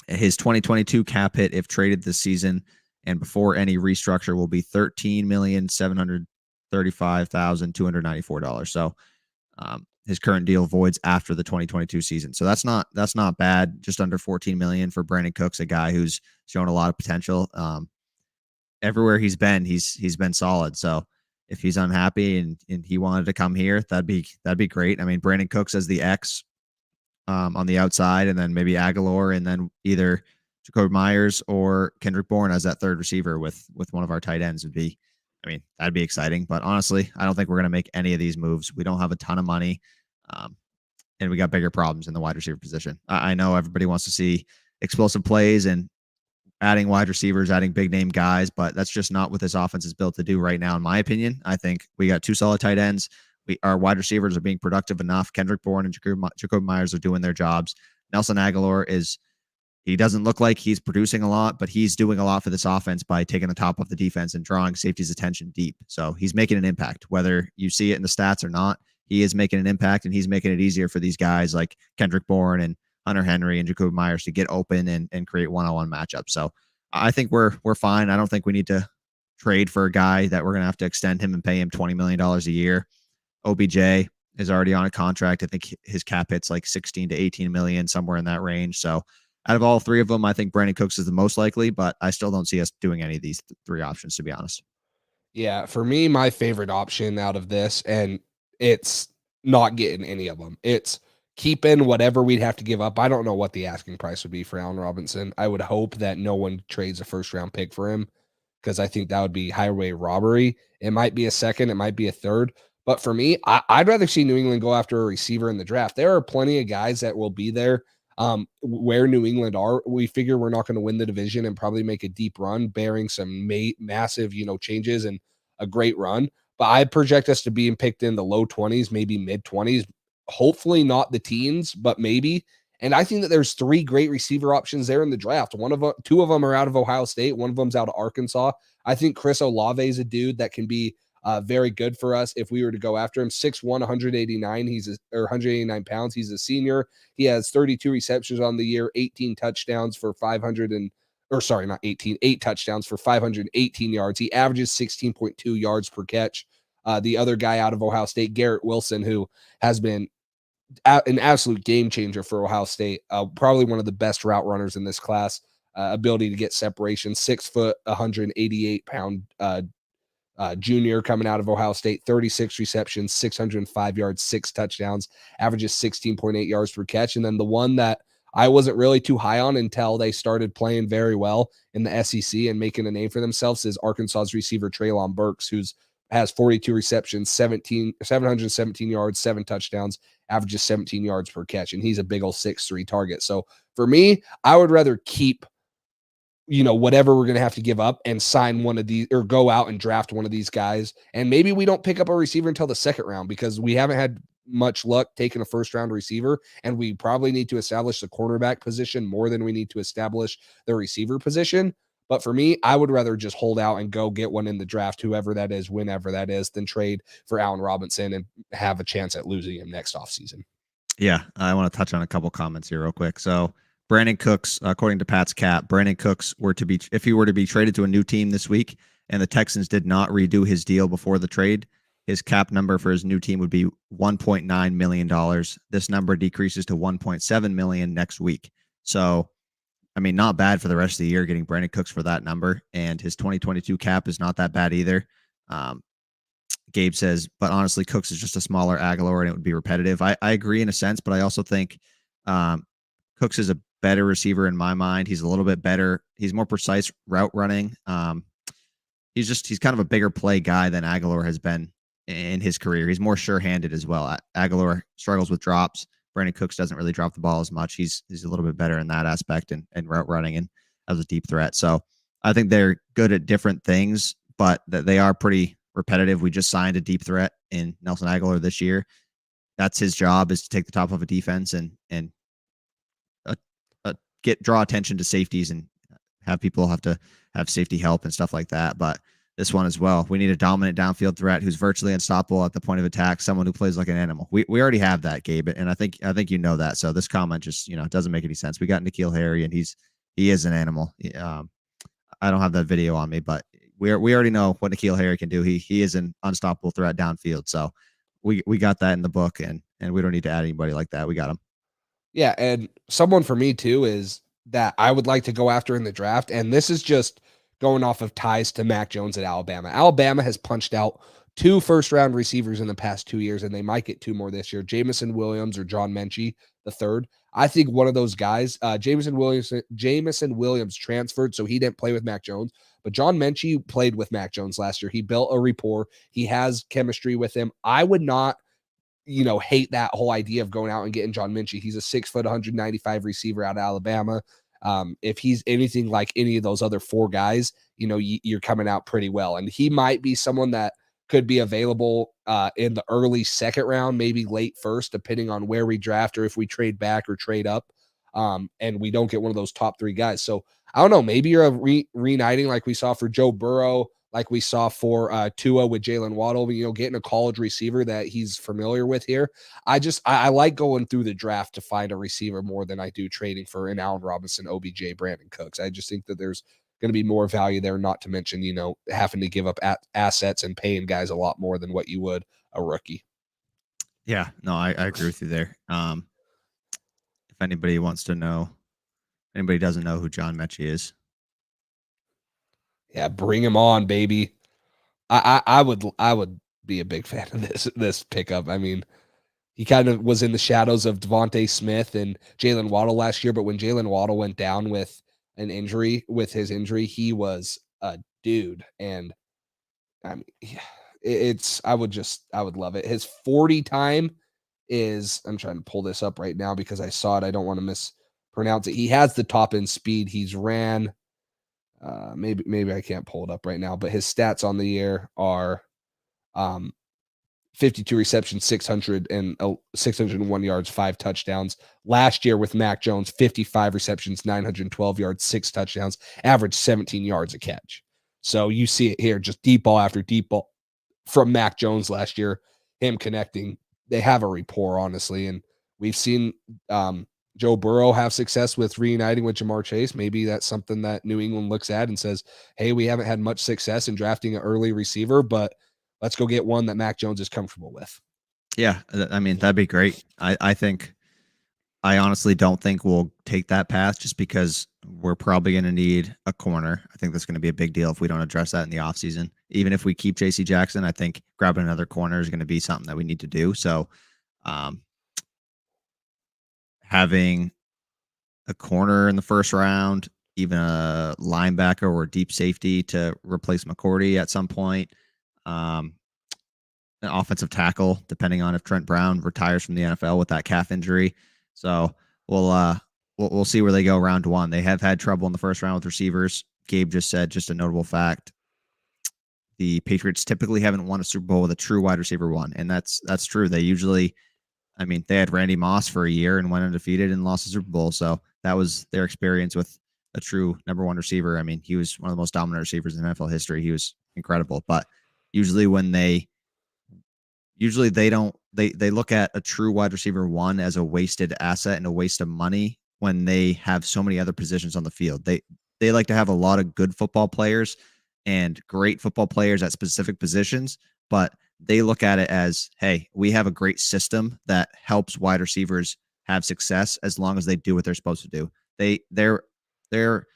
His 2022 cap hit, if traded this season and before any restructure, will be $13,735,294. So his current deal voids after the 2022 season. So that's not bad. Just under $14 million for Brandon Cooks, a guy who's shown a lot of potential. Everywhere he's been solid. So if he's unhappy and he wanted to come here, that'd be great. I mean, Brandon Cooks as the X on the outside, and then maybe Aguilar, and then either Jacoby Myers or Kendrick Bourne as that third receiver with one of our tight ends would be I mean, that'd be exciting. But honestly, I don't think we're going to make any of these moves. We don't have a ton of money, and we got bigger problems in the wide receiver position. I know everybody wants to see explosive plays and adding wide receivers, adding big name guys, but that's just not what this offense is built to do right now, in my opinion. I think we got two solid tight ends. Our wide receivers are being productive enough. Kendrick Bourne and Jacob Myers are doing their jobs. Nelson Aguilar he doesn't look like he's producing a lot, but he's doing a lot for this offense by taking the top off the defense and drawing safety's attention deep. So he's making an impact, whether you see it in the stats or not. He is making an impact, and he's making it easier for these guys like Kendrick Bourne and Hunter Henry and Jacob Myers to get open and create one-on-one matchups. So I think we're fine. I don't think we need to trade for a guy that we're going to have to extend him and pay him $20 million a year. OBJ is already on a contract. I think his cap hits like 16 to 18 million, somewhere in that range. So out of all three of them, I think Brandon Cooks is the most likely, but I still don't see us doing any of these three options, to be honest. Yeah, for me, my favorite option out of this, and it's not getting any of them. It's keeping whatever we'd have to give up. I don't know what the asking price would be for Allen Robinson. I would hope that no one trades a first-round pick for him, because I think that would be highway robbery. It might be a second, it might be a third. But for me, I'd rather see New England go after a receiver in the draft. There are plenty of guys that will be there. Where New England are, we figure we're not going to win the division and probably make a deep run, bearing some massive, changes and a great run. But I project us to being picked in the low 20s, maybe mid 20s, hopefully not the teens, but maybe. And I think that there's three great receiver options there in the draft. Two of them are out of Ohio State. One of them's out of Arkansas. I think Chris Olave is a dude that can be very good for us if we were to go after him. 6'1", 189. 189 pounds. He's a senior. He has 32 receptions on the year, 18 touchdowns for 8 touchdowns for 518 yards. He averages 16.2 yards per catch. The other guy out of Ohio State, Garrett Wilson, who has been an absolute game changer for Ohio State, probably one of the best route runners in this class. Ability to get separation, 6 foot, 188 pound junior coming out of Ohio State, 36 receptions, 605 yards, 6 touchdowns, averages 16.8 yards per catch. And then the one that I wasn't really too high on until they started playing very well in the SEC and making a name for themselves is Arkansas's receiver Treylon Burks, has 42 receptions, 717 yards, 7 touchdowns, averages 17 yards per catch. And he's a big old 6'3" target. So for me, I would rather keep whatever we're going to have to give up and sign one of these, or go out and draft one of these guys. And maybe we don't pick up a receiver until the second round, because we haven't had much luck taking a first round receiver. And we probably need to establish the cornerback position more than we need to establish the receiver position. But for me, I would rather just hold out and go get one in the draft, whoever that is, whenever that is, than trade for Allen Robinson and have a chance at losing him next offseason. Yeah, I want to touch on a couple comments here real quick. So Brandon Cooks, according to Pat's cap, Brandon Cooks if he were to be traded to a new team this week and the Texans did not redo his deal before the trade, his cap number for his new team would be $1.9 million. This number decreases to $1.7 million next week. So, I mean, not bad for the rest of the year getting Brandon Cooks for that number. And his 2022 cap is not that bad either. Gabe says, but honestly, Cooks is just a smaller Aguilar and it would be repetitive. I agree in a sense, but I also think Cooks is a better receiver in my mind. He's a little bit better. He's more precise route running. He's kind of a bigger play guy than Aguilar has been in his career. He's more sure-handed as well. Aguilar struggles with drops. Brandon Cooks doesn't really drop the ball as much. He's a little bit better in that aspect and route running and as a deep threat. So I think they're good at different things, but they are pretty repetitive. We just signed a deep threat in Nelson Aguilar this year. That's his job, is to take the top of a defense and draw attention to safeties and have people have to have safety help and stuff like that. But this one as well, we need a dominant downfield threat who's virtually unstoppable at the point of attack, someone who plays like an animal. We already have that, Gabe, and I think you know that. So this comment just doesn't make any sense. We got N'Keal Harry, and he is an animal. I don't have that video on me, but we already know what N'Keal Harry can do. He is an unstoppable threat downfield. So we got that in the book, and we don't need to add anybody like that. We got him. Yeah, and someone for me too is that I would like to go after in the draft, and this is just going off of ties to Mac Jones at Alabama. Alabama has punched out 2 first-round receivers in the past 2 years, and they might get 2 more this year. Jameson Williams or John Menchie. the third. I think one of those guys, Jameson Williams transferred, so he didn't play with Mac Jones. But John Menchie played with Mac Jones last year. He built a rapport. He has chemistry with him. I would not, hate that whole idea of going out and getting John Menchie. He's a 6 foot, 195 receiver out of Alabama. If he's anything like any of those other four guys, you're coming out pretty well. And he might be someone that could be available in the early second round, maybe late first, depending on where we draft or if we trade back or trade up. And we don't get one of those top three guys. So I don't know, maybe you're reuniting like we saw for Joe Burrow, like we saw for Tua with Jalen Waddle, getting a college receiver that he's familiar with here. I like going through the draft to find a receiver more than I do trading for an Allen Robinson, OBJ, Brandon Cooks. I just think that there's going to be more value there, not to mention, having to give up assets and paying guys a lot more than what you would a rookie. Yeah, no, I agree with you there. If anybody wants to know, anybody doesn't know who John Menchie is. Yeah, bring him on, baby. I would be a big fan of this pickup. I mean, he kind of was in the shadows of Devonte Smith and Jalen Waddle last year, but when Jalen Waddle went down with his injury, he was a dude. And I mean, I would love it. His 40 time is, I'm trying to pull this up right now because I saw it. I don't want to mispronounce it. He has the top end speed. He's ran, maybe I can't pull it up right now, but his stats on the year are 52 receptions, 601 yards, 5 touchdowns. Last year with Mac Jones, 55 receptions, 912 yards, 6 touchdowns, average 17 yards a catch. So you see it here, just deep ball after deep ball from Mac Jones last year, him connecting. They have a rapport, honestly, and we've seen Joe Burrow have success with reuniting with Jamar Chase. Maybe that's something that New England looks at and says, hey, we haven't had much success in drafting an early receiver, but let's go get one that Mac Jones is comfortable with. Yeah, I mean, that'd be great. I honestly don't think we'll take that path just because we're probably going to need a corner. I think that's going to be a big deal if we don't address that in the offseason. Even if we keep J.C. Jackson, I think grabbing another corner is going to be something that we need to do. So having a corner in the first round, even a linebacker or deep safety to replace McCourty at some point, an offensive tackle, depending on if Trent Brown retires from the NFL with that calf injury. So we'll see where they go round one. They have had trouble in the first round with receivers. Gabe just said, just a notable fact, the Patriots typically haven't won a Super Bowl with a true wide receiver one, and that's true. They usually, I mean, they had Randy Moss for a year and went undefeated and lost the Super Bowl. So that was their experience with a true number one receiver. I mean, he was one of the most dominant receivers in NFL history. He was incredible. But usually they look at a true wide receiver one as a wasted asset and a waste of money when they have so many other positions on the field. They like to have a lot of good football players and great football players at specific positions, but they look at it as, hey, we have a great system that helps wide receivers have success as long as they do what they're supposed to do. They're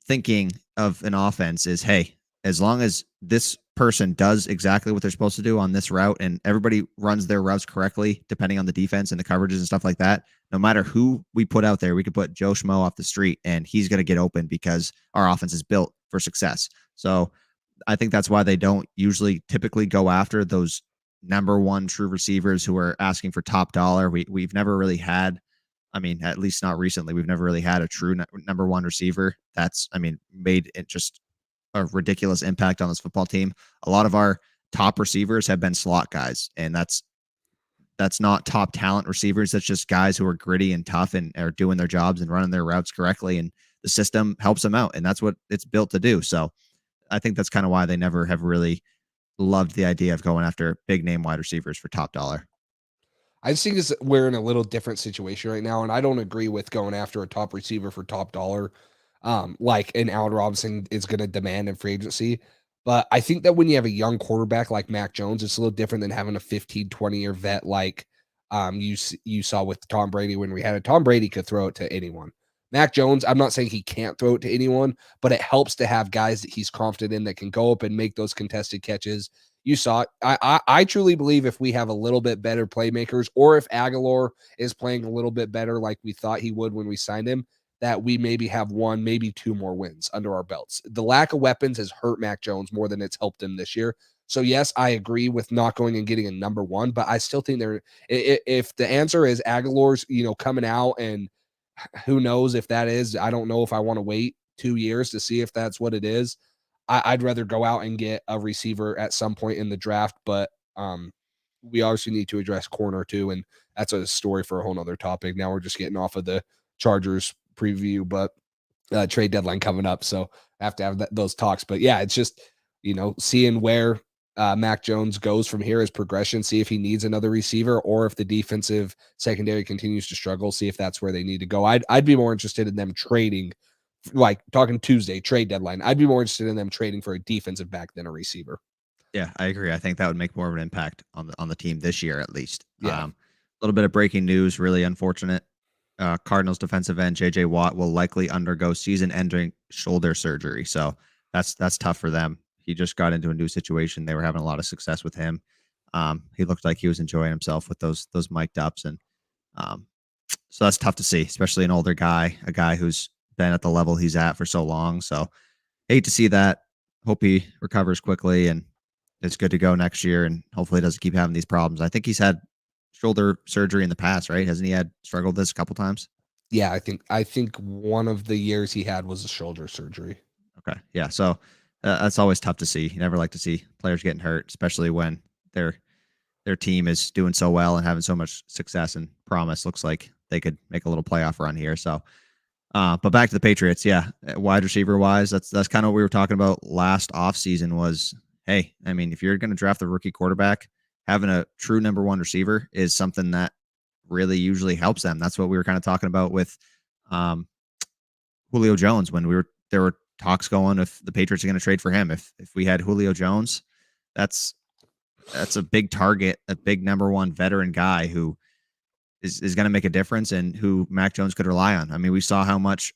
thinking of an offense is, hey, as long as this person does exactly what they're supposed to do on this route and everybody runs their routes correctly, depending on the defense and the coverages and stuff like that, no matter who we put out there, we could put Joe Schmo off the street and he's going to get open because our offense is built for success. So I think that's why they don't typically go after those number one true receivers who are asking for top dollar. We've never really had, I mean, at least not recently, we've never really had a true number one receiver that's, I mean, made it just a ridiculous impact on this football team. A lot of our top receivers have been slot guys, and that's not top talent receivers. That's just guys who are gritty and tough and are doing their jobs and running their routes correctly, and the system helps them out, and that's what it's built to do. So I think that's kind of why they never have really loved the idea of going after big name wide receivers for top dollar. I just think we're in a little different situation right now, and I don't agree with going after a top receiver for top dollar. Like an Allen Robinson is going to demand in free agency. But I think that when you have a young quarterback like Mac Jones, it's a little different than having a 15, 20-year vet like you saw with Tom Brady when we had it. Tom Brady could throw it to anyone. Mac Jones, I'm not saying he can't throw it to anyone, but it helps to have guys that he's confident in that can go up and make those contested catches, you saw it. I truly believe if we have a little bit better playmakers, or if Aguilar is playing a little bit better like we thought he would when we signed him, that we maybe have one, maybe two more wins under our belts. The lack of weapons has hurt Mac Jones more than it's helped him this year. So yes, I agree with not going and getting a number one, but I still think if the answer is Aguilar's, coming out, and who knows if that is, I don't know if I want to wait 2 years to see if that's what it is. I'd rather go out and get a receiver at some point in the draft, but we obviously need to address corner too, and that's a story for a whole nother topic. Now we're just getting off of the Chargers preview, but trade deadline coming up, so I have to have those talks. But yeah, it's just seeing where Mac Jones goes from here as progression, see if he needs another receiver, or if the defensive secondary continues to struggle, see if that's where they need to go. I'd be more interested in them trading, like talking Tuesday trade deadline. I'd be more interested in them trading for a defensive back than a receiver. Yeah, I agree. I think that would make more of an impact on the team this year, at least. Yeah. A little bit of breaking news, really unfortunate. Cardinals defensive end JJ Watt will likely undergo season-ending shoulder surgery. So that's tough for them. He just got into a new situation. They were having a lot of success with him. He looked like he was enjoying himself with those mic'd ups, and so that's tough to see, especially an older guy, a guy who's been at the level he's at for so long. So hate to see that. Hope he recovers quickly and is good to go next year, and hopefully doesn't keep having these problems. I think he's had shoulder surgery in the past, right? Hasn't he had struggled this a couple times? Yeah, I think one of the years he had was a shoulder surgery. Okay, yeah. So that's always tough to see. You never like to see players getting hurt, especially when their team is doing so well and having so much success and promise. Looks like they could make a little playoff run here. So, but back to the Patriots, yeah, wide receiver wise, that's kind of what we were talking about last offseason was, hey, I mean, if you're going to draft a rookie quarterback, having a true number one receiver is something that really usually helps them. That's what we were kind of talking about with Julio Jones when there were talks going if the Patriots are going to trade for him. If we had Julio Jones, that's a big target, a big number one veteran guy who is going to make a difference and who Mac Jones could rely on. I mean, we saw how much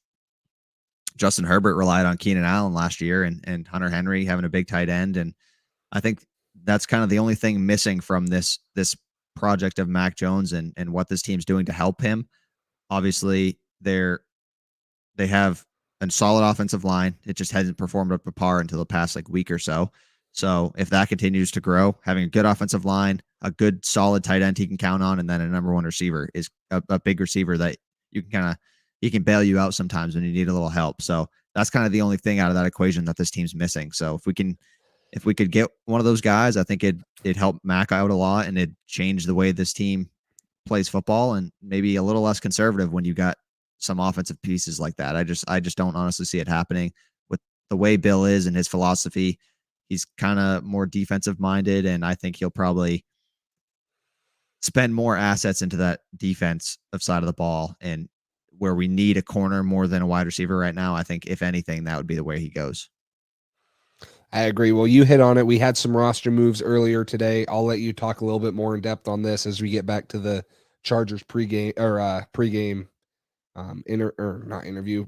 Justin Herbert relied on Keenan Allen last year and Hunter Henry having a big tight end. And I think that's kind of the only thing missing from this project of Mac Jones and what this team's doing to help him. Obviously, they have a solid offensive line. It just hasn't performed up to par until the past week or so. So if that continues to grow, having a good offensive line, a good solid tight end he can count on, and then a number one receiver is a big receiver that you can he can bail you out sometimes when you need a little help. So that's kind of the only thing out of that equation that this team's missing. So if we could get one of those guys, I think it'd help Mac out a lot, and it'd change the way this team plays football, and maybe a little less conservative when you got some offensive pieces like that. I just don't honestly see it happening with the way Bill is and his philosophy. He's kind of more defensive minded, and I think he'll probably spend more assets into that defensive side of the ball, and where we need a corner more than a wide receiver right now. I think if anything, that would be the way he goes. I agree. Well, you hit on it. We had some roster moves earlier today. I'll let you talk a little bit more in depth on this as we get back to the Chargers pregame not interview.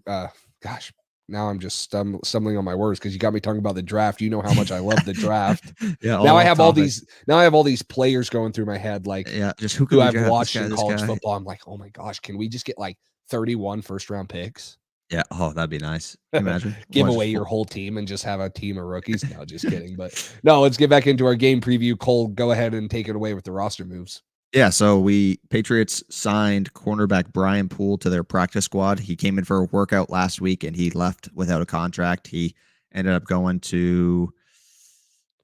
Gosh, now I'm just stumbling on my words because you got me talking about the draft. You know how much I love the draft. Yeah. Now I have all these players going through my head, just who I've watched in college football. I'm like, oh my gosh, can we just get 31 first round picks? Yeah. Oh, that'd be nice. Can you imagine? Give away your whole team and just have a team of rookies. No, just kidding. But no, let's get back into our game preview. Cole, go ahead and take it away with the roster moves. Yeah, so Patriots signed cornerback Brian Poole to their practice squad. He came in for a workout last week and he left without a contract. He ended up going to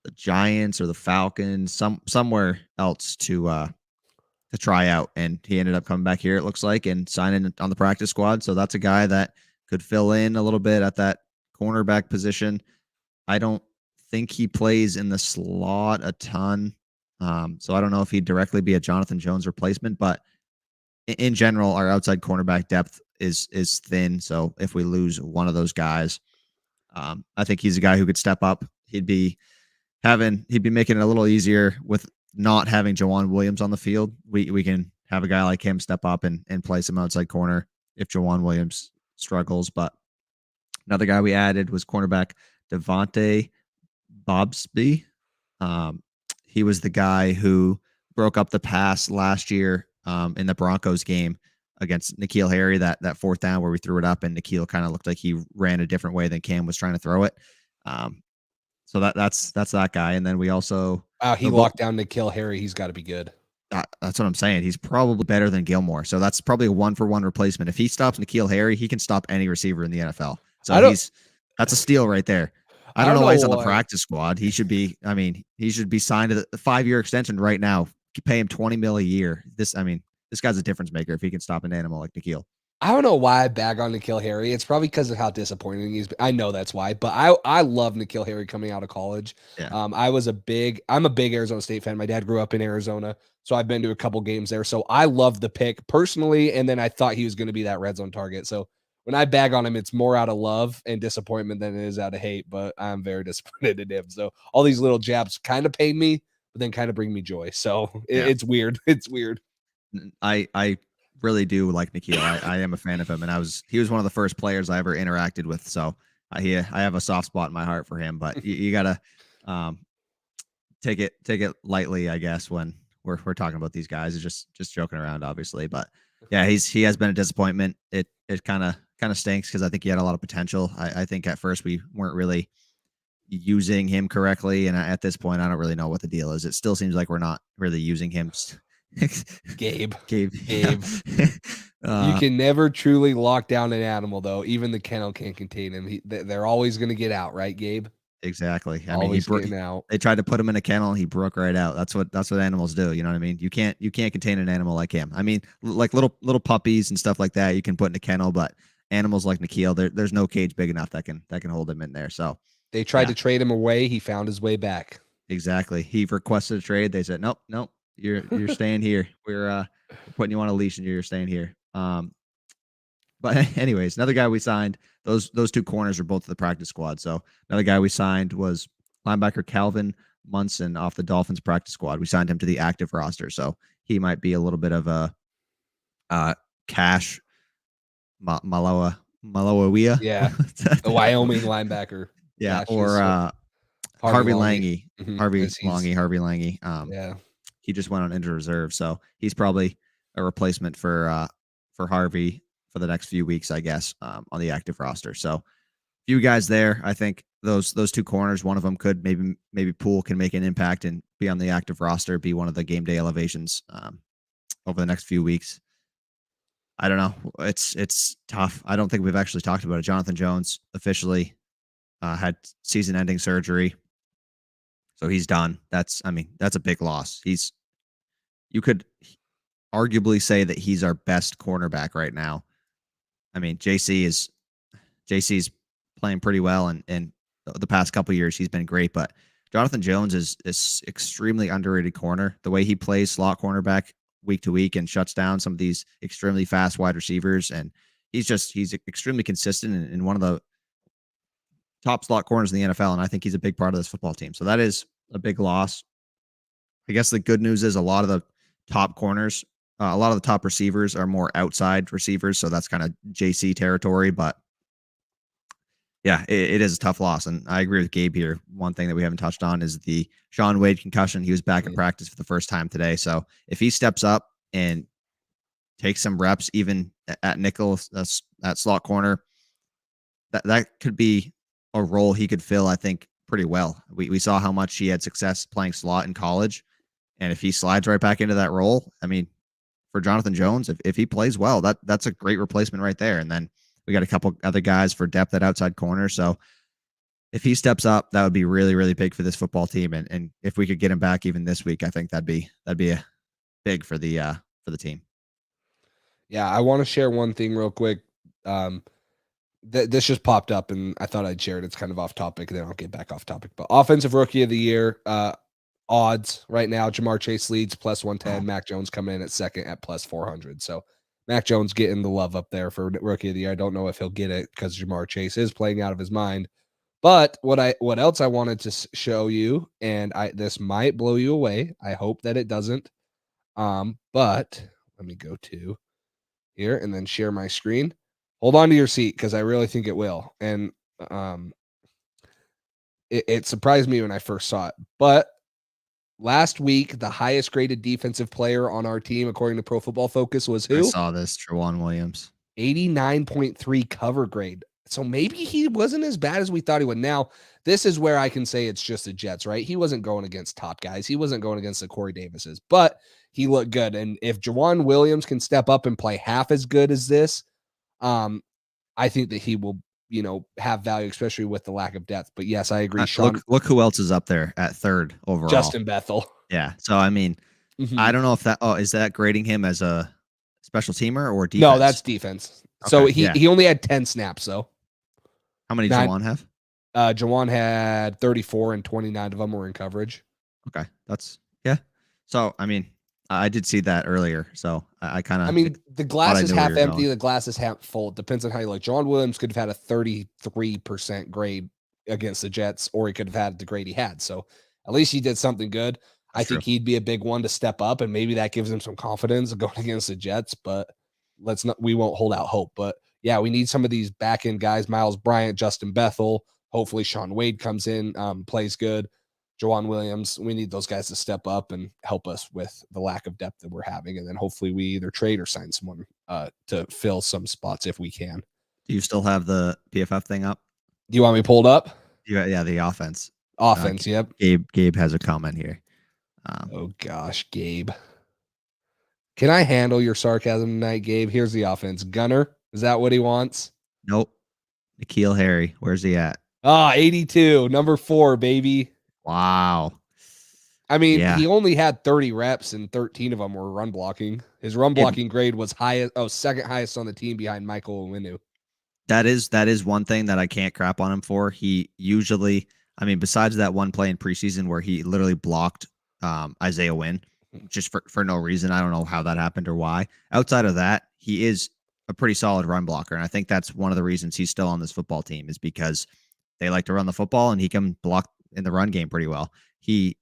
the Giants or the Falcons, somewhere else to try out, and he ended up coming back here, it looks like, and signing on the practice squad. So that's a guy that could fill in a little bit at that cornerback position. I don't think he plays in the slot a ton. So I don't know if he'd directly be a Jonathan Jones replacement, but in general, our outside cornerback depth is thin. So if we lose one of those guys, I think he's a guy who could step up. He'd be making it a little easier with not having Juwan Williams on the field. We can have a guy like him step up and play some outside corner if Juwan Williams struggles. But another guy we added was cornerback Devonte Bobsby. He was the guy who broke up the pass last year in the Broncos game against N'Keal Harry, that fourth down where we threw it up and N'Keal kind of looked like he ran a different way than Cam was trying to throw it. So that's that guy. And then we also he locked down N'Keal Harry. He's got to be good. That's what I'm saying. He's probably better than Gilmore. So that's probably a 1-for-1 replacement. If he stops N'Keal Harry, he can stop any receiver in the NFL. So that's a steal right there. I don't know why he's on the practice squad. He should be signed to the 5-year extension right now. Pay him $20 million a year. This guy's a difference maker if he can stop an animal like N'Keal. I don't know why I bag on N'Keal Harry. It's probably because of how disappointing he's been. I know that's why, but I love N'Keal Harry coming out of college. Yeah. I'm a big Arizona State fan. My dad grew up in Arizona, so I've been to a couple games there. So I love the pick personally, and then I thought he was going to be that red zone target. So when I bag on him, it's more out of love and disappointment than it is out of hate, but I'm very disappointed in him. So all these little jabs kind of pain me, but then kind of bring me joy. So it's weird. It's weird. I really do like N'Keal. I am a fan of him, and he was one of the first players I ever interacted with. So I have a soft spot in my heart for him, but you gotta take it lightly, I guess, when we're talking about these guys. It's just joking around, obviously, but yeah, he has been a disappointment. It kind of stinks because I think he had a lot of potential. I think at first we weren't really using him correctly, and at this point, I don't really know what the deal is. It still seems like we're not really using him. Gabe. Yeah. You can never truly lock down an animal, though. Even the kennel can't contain him. They're always going to get out, right, Gabe? Exactly. I always mean, getting out. They tried to put him in a kennel, and he broke right out. That's what animals do. You know what I mean? You can't contain an animal like him. I mean, like little puppies and stuff like that, you can put in a kennel, but animals like N'Keal, there's no cage big enough that can hold him in there. So they tried to trade him away. He found his way back. Exactly. He requested a trade. They said, nope. You're staying here. We're putting you on a leash and you're staying here. But anyways, another guy we signed, those two corners are both the practice squad. So another guy we signed was linebacker Calvin Munson off the Dolphins practice squad. We signed him to the active roster. So he might be a little bit of a cash Malawia. Yeah. The Wyoming linebacker. Yeah. Cash Or Harvey Lange. Mm-hmm. Harvey Lange. Yeah. He just went on injured reserve, so he's probably a replacement for Harvey for the next few weeks, I guess, on the active roster. So, few guys there. I think those two corners, one of them could maybe Poole can make an impact and be on the active roster, be one of the game day elevations over the next few weeks. I don't know. It's tough. I don't think we've actually talked about it. Jonathan Jones officially had season-ending surgery, so he's done. That's a big loss. You could arguably say that he's our best cornerback right now. I mean, JC's playing pretty well, and the past couple of years he's been great. But Jonathan Jones is extremely underrated corner. The way he plays slot cornerback week to week and shuts down some of these extremely fast wide receivers, and he's extremely consistent and one of the top slot corners in the NFL. And I think he's a big part of this football team. So that is a big loss. I guess the good news is a lot of the top corners, a lot of the top receivers are more outside receivers. So that's kind of JC territory, but yeah, it is a tough loss. And I agree with Gabe here. One thing that we haven't touched on is the Shaun Wade concussion. He was back in practice for the first time today. So if he steps up and takes some reps, even at nickel, at slot corner, that could be a role he could fill, I think, pretty well. We saw how much he had success playing slot in college. And if he slides right back into that role, I mean, for Jonathan Jones, if he plays well, that's a great replacement right there. And then we got a couple other guys for depth at outside corner. So if he steps up, that would be really, really big for this football team. And if we could get him back even this week, I think that'd be a big for the team. Yeah, I want to share one thing real quick. This just popped up and I thought I'd share it. It's kind of off topic, then I'll get back off topic. But offensive rookie of the year odds right now, Jamar Chase leads plus 110. Mac Jones coming in at second at plus 400. So Mac Jones getting the love up there for rookie of the year. I don't know if he'll get it because Jamar Chase is playing out of his mind. But what else I wanted to show you, and this might blow you away. I hope that it doesn't. But let me go to here and then share my screen. Hold on to your seat because I really think it will. And it surprised me when I first saw it. But last week, the highest graded defensive player on our team, according to Pro Football Focus, was I who? saw this, Juwan Williams. 89.3 cover grade. So maybe he wasn't as bad as we thought he would. Now, this is where I can say it's just the Jets, right? He wasn't going against top guys. He wasn't going against the Corey Davises, but he looked good. And if Juwan Williams can step up and play half as good as this, I think that he will, have value, especially with the lack of depth. But yes, I agree. Sean, Look who else is up there at third overall. Justin Bethel. Yeah. So, I mean, I don't know if is that grading him as a special teamer or defense? No, that's defense. Okay, So he only had 10 snaps, though. How many did Juwan have? Juwan had 34 and 29 of them were in coverage. Okay. So, I mean, I did see that earlier. So I kind of. I mean, the glass is half empty. The glass is half full. It depends on how you look. Juwan Williams could have had a 33% grade against the Jets, or he could have had the grade he had. So at least he did something good. I think he'd be a big one to step up, and maybe that gives him some confidence going against the Jets. But we won't hold out hope. But yeah, we need some of these back end guys: Miles Bryant, Justin Bethel. Hopefully, Shaun Wade comes in, plays good. Juwan Williams, we need those guys to step up and help us with the lack of depth that we're having. And then hopefully we either trade or sign someone to fill some spots if we can. Do you still have the PFF thing up? Do you want me pulled up? Yeah, the offense. Yep. Gabe has a comment here. Oh, gosh, Gabe. Can I handle your sarcasm tonight, Gabe? Here's the offense. Gunner, is that what he wants? Nope. N'Keal Harry, where's he at? 82, number 4, baby. Wow. I mean, he only had 30 reps and 13 of them were run blocking. His run blocking grade was second highest on the team behind Michael Owinu. That is one thing that I can't crap on him for. He usually, I mean, besides that one play in preseason where he literally blocked Isaiah Wynn just for no reason. I don't know how that happened or why. Outside of that, he is a pretty solid run blocker. And I think that's one of the reasons he's still on this football team is because they like to run the football and he can block in the run game pretty well.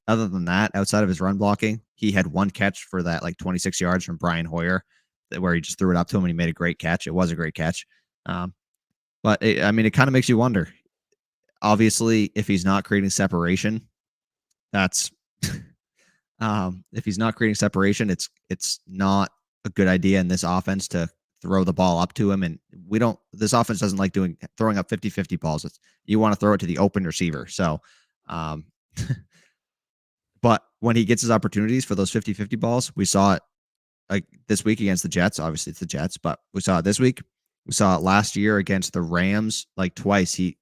Other than that, outside of his run blocking, he had one catch for that 26 yards from Brian Hoyer where he just threw it up to him and he made a great catch. It was a great catch. But it kind of makes you wonder. Obviously, if he's not creating separation, if he's not creating separation, it's not a good idea in this offense to throw the ball up to him. And this offense doesn't like throwing up 50-50 balls. You want to throw it to the open receiver. So, but when he gets his opportunities for those 50-50 balls, we saw it like this week against the Jets. Obviously it's the Jets, but we saw it this week. We saw it last year against the Rams, twice. He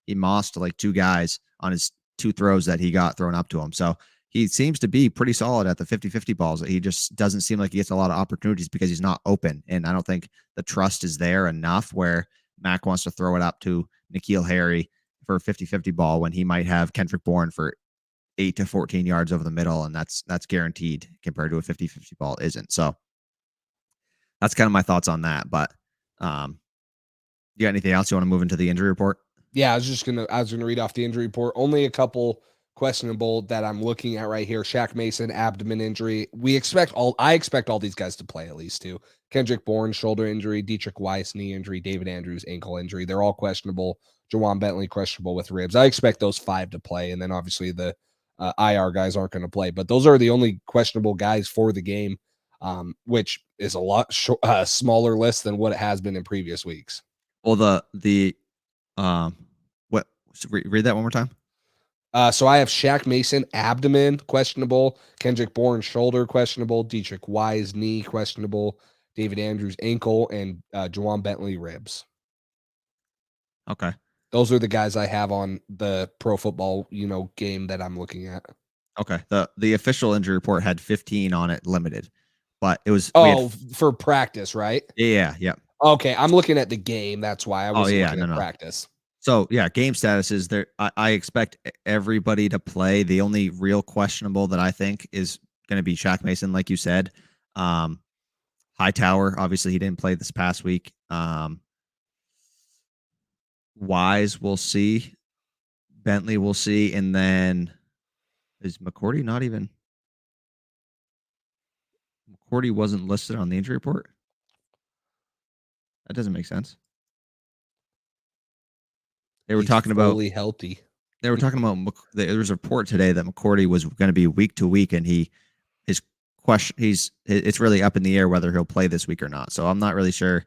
mossed two guys on his 2 throws that he got thrown up to him. So he seems to be pretty solid at the 50-50 balls. He just doesn't seem like he gets a lot of opportunities because he's not open. And I don't think the trust is there enough where Mac wants to throw it up to N'Keal Harry for a 50-50 ball when he might have Kendrick Bourne for 8 to 14 yards over the middle. And that's guaranteed compared to a 50-50 ball isn't. So that's kind of my thoughts on that. But you got anything else you want to move into the injury report? Yeah, I was going to read off the injury report. Only a couple questionable that I'm looking at right here. Shaq Mason, abdomen injury. I expect all these guys to play at least 2. Kendrick Bourne, shoulder injury. Dietrich Weiss, knee injury. David Andrews, ankle injury. They're all questionable. Jawan Bentley, questionable with ribs. I expect those 5 to play. And then obviously the IR guys aren't going to play. But those are the only questionable guys for the game, which is a lot smaller list than what it has been in previous weeks. Well, read that one more time. So I have Shaq Mason, abdomen, questionable. Kendrick Bourne, shoulder, questionable. Dietrich Wise, knee, questionable. David Andrews, ankle. And Jawan Bentley, ribs. Okay. Those are the guys I have on the Pro Football, game that I'm looking at. Okay. The official injury report had 15 on it, limited. But it was... for practice, right? Yeah. Okay, I'm looking at the game. That's why I was looking at practice. So, yeah, game status is there. I expect everybody to play. The only real questionable that I think is going to be Shaq Mason, like you said. Hightower, obviously, he didn't play this past week. Wise, we'll see. Bentley, we'll see. And then is McCourty not even... McCourty wasn't listed on the injury report? That doesn't make sense. They were talking about fully healthy. They were talking about there was a report today that McCourty was going to be week to week, and it's really up in the air whether he'll play this week or not. So I'm not really sure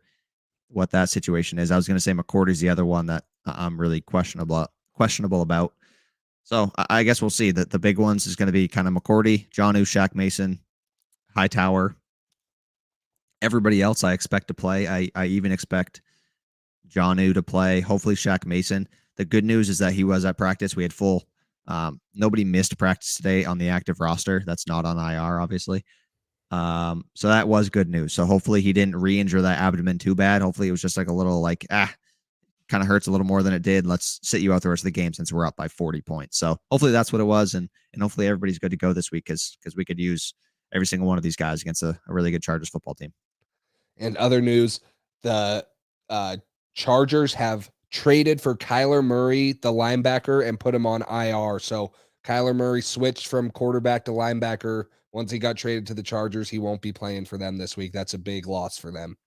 what that situation is. I was going to say McCourty's the other one that I'm really questionable about. So I guess we'll see. The big ones is going to be kind of McCourty, Jonnu, Shaq Mason, Hightower. Everybody else I expect to play. I even expect Jonnu to play. Hopefully Shaq Mason. The good news is that he was at practice. We had full. Nobody missed practice today on the active roster. That's not on IR, obviously. So that was good news. So hopefully he didn't re-injure that abdomen too bad. Hopefully it was just like a little kind of hurts a little more than it did. Let's sit you out the rest of the game since we're up by 40 points. So hopefully that's what it was. And hopefully everybody's good to go this week because we could use every single one of these guys against a really good Chargers football team. And other news, the Chargers have traded for Kyler Murray, the linebacker, and put him on IR. So Kyler Murray switched from quarterback to linebacker. Once he got traded to the Chargers, he won't be playing for them this week. That's a big loss for them.